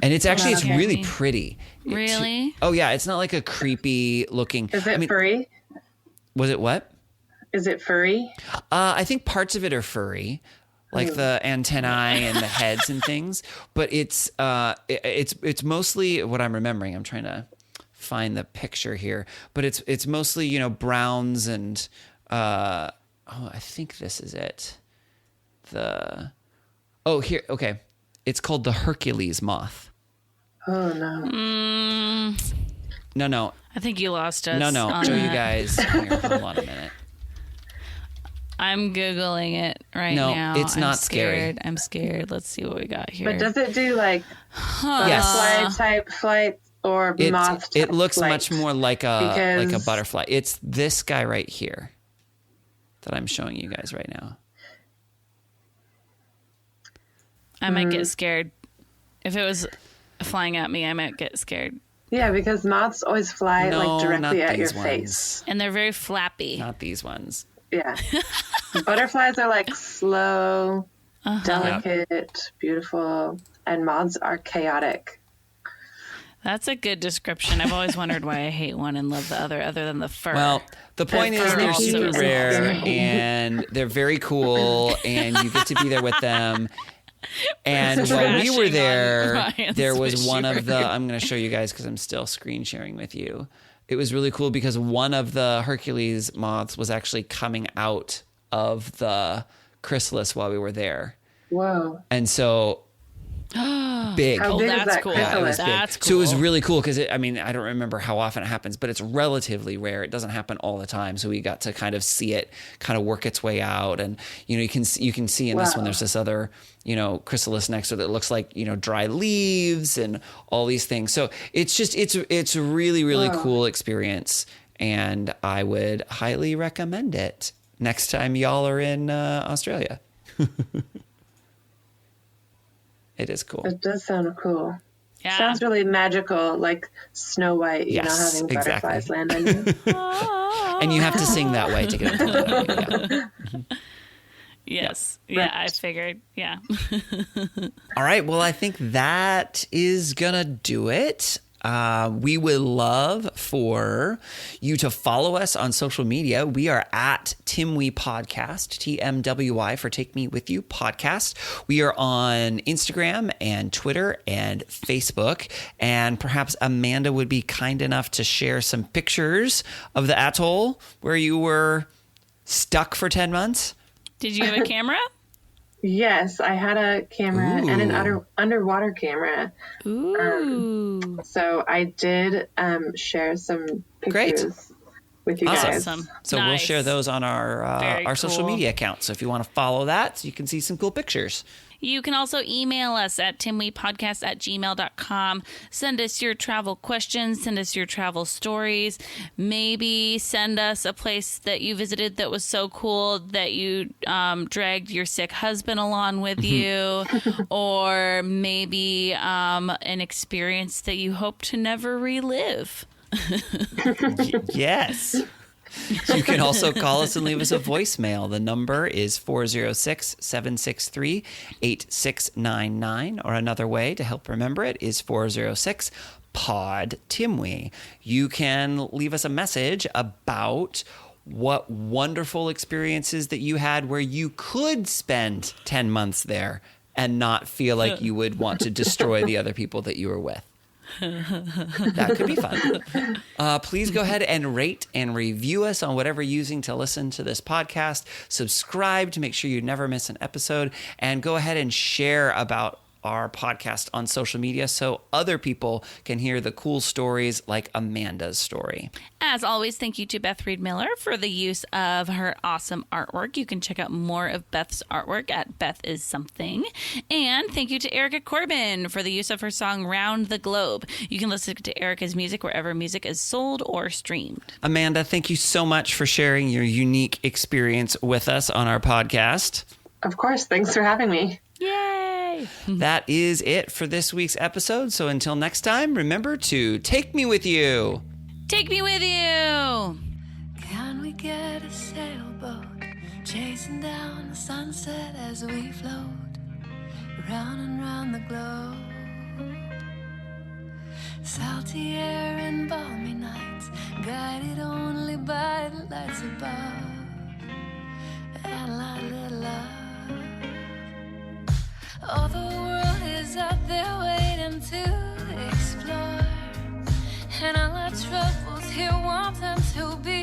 And it's actually, it's really pretty.
Really?
Oh yeah. It's not like a creepy looking.
Is it furry?
Was it what?
Is it furry?
I think parts of it are furry, like the antennae and the heads and things, but it's mostly what I'm remembering. I'm trying to find the picture here, but it's mostly, you know, browns and, oh, I think this is it. Here, okay. It's called the Hercules moth.
Oh, no.
No.
I think you lost us.
No. Show you guys. Here, hold on a minute.
I'm Googling it now.
No, it's not
I'm
scary.
scared. I'm scared. Let's see what we got here.
But does it do like
Yes.
butterfly type flight or moth type
It looks
flight?
much more like a
Because-
butterfly. It's this guy right here that I'm showing you guys right now.
I might get scared. If it was flying at me, I might get scared.
Yeah, because moths always fly
No,
like
not
directly at your
these
face.
And they're very flappy.
Not these ones.
Yeah. Butterflies are like slow, delicate, beautiful, and moths are chaotic.
That's a good description. I've always wondered why I hate one and love the other than the fur.
Well, the point is
fur
they're
also
super
is
rare
awesome.
and they're very cool and you get to be there with them. And while we were
Crashing on
there,
Ryan's
there was
fishy
one of the,
burger.
I'm going to show you guys because I'm still screen sharing with you. It was really cool because one of the Hercules moths was actually coming out of the chrysalis while we were there.
Whoa.
And so, big.
How
Oh,
big is
that's
that
cool.
Yeah, it was
chrysalis?
big.
That's
So it was
cool.
really cool because I mean, I don't remember how often it happens, but it's relatively rare. It doesn't happen all the time. So we got to kind of see it kind of work its way out. And, you know, you can see in this one,
Wow.
there's this other, you know, chrysalis next to it that looks like, you know, dry leaves and all these things. So it's just, it's a really, really cool experience. And I would highly recommend it next time y'all are in Australia. It is cool.
It does sound cool.
Yeah.
Sounds really magical, like Snow White, you know,
Yes,
having
exactly.
butterflies land on you.
And you have to sing that way to get it. Yeah.
Yes. Yeah, I figured. Yeah.
All right. Well, I think that is going to do it. We would love for you to follow us on social media. We are at Timwy Podcast, TMWI for Take Me With You Podcast. We are on Instagram and Twitter and Facebook. And perhaps Amanda would be kind enough to share some pictures of the atoll where you were stuck for 10 months.
Did you have a camera?
Yes, I had a camera and an underwater camera.
Ooh.
So I did share some pictures with you guys.
Awesome.
So we'll
Nice.
share those on
Very
our social
cool.
media accounts. So if you want to follow that, so you can see some cool pictures.
You can also email us at timwepodcast@gmail.com. Send us your travel questions. Send us your travel stories. Maybe send us a place that you visited that was so cool that you dragged your sick husband along with you. Or maybe an experience that you hope to never relive.
Yes. You can also call us and leave us a voicemail. The number is 406-763-8699, or another way to help remember it is 406-POD-TIMWE. You can leave us a message about what wonderful experiences that you had where you could spend 10 months there and not feel like you would want to destroy the other people that you were with. That could be fun. Please go ahead and rate and review us on whatever you're using to listen to this podcast. Subscribe to make sure you never miss an episode, and go ahead and share about our podcast on social media so other people can hear the cool stories like Amanda's story.
As always, thank you to Beth Reed Miller for the use of her awesome artwork. You can check out more of Beth's artwork at Beth Is Something. And thank you to Erica Corbin for the use of her song Round the Globe. You can listen to Erica's music wherever music is sold or streamed.
Amanda, thank you so much for sharing your unique experience with us on our podcast.
Of course, thanks for having me.
Yay!
That is it for this week's episode. So until next time, remember to take me with you.
Take me with you!
Can we get a sailboat chasing down the sunset as we float round and round the globe? Salty air and balmy nights, guided only by the lights above, and a little love. All the world is out there waiting to explore, and all our troubles here want them to be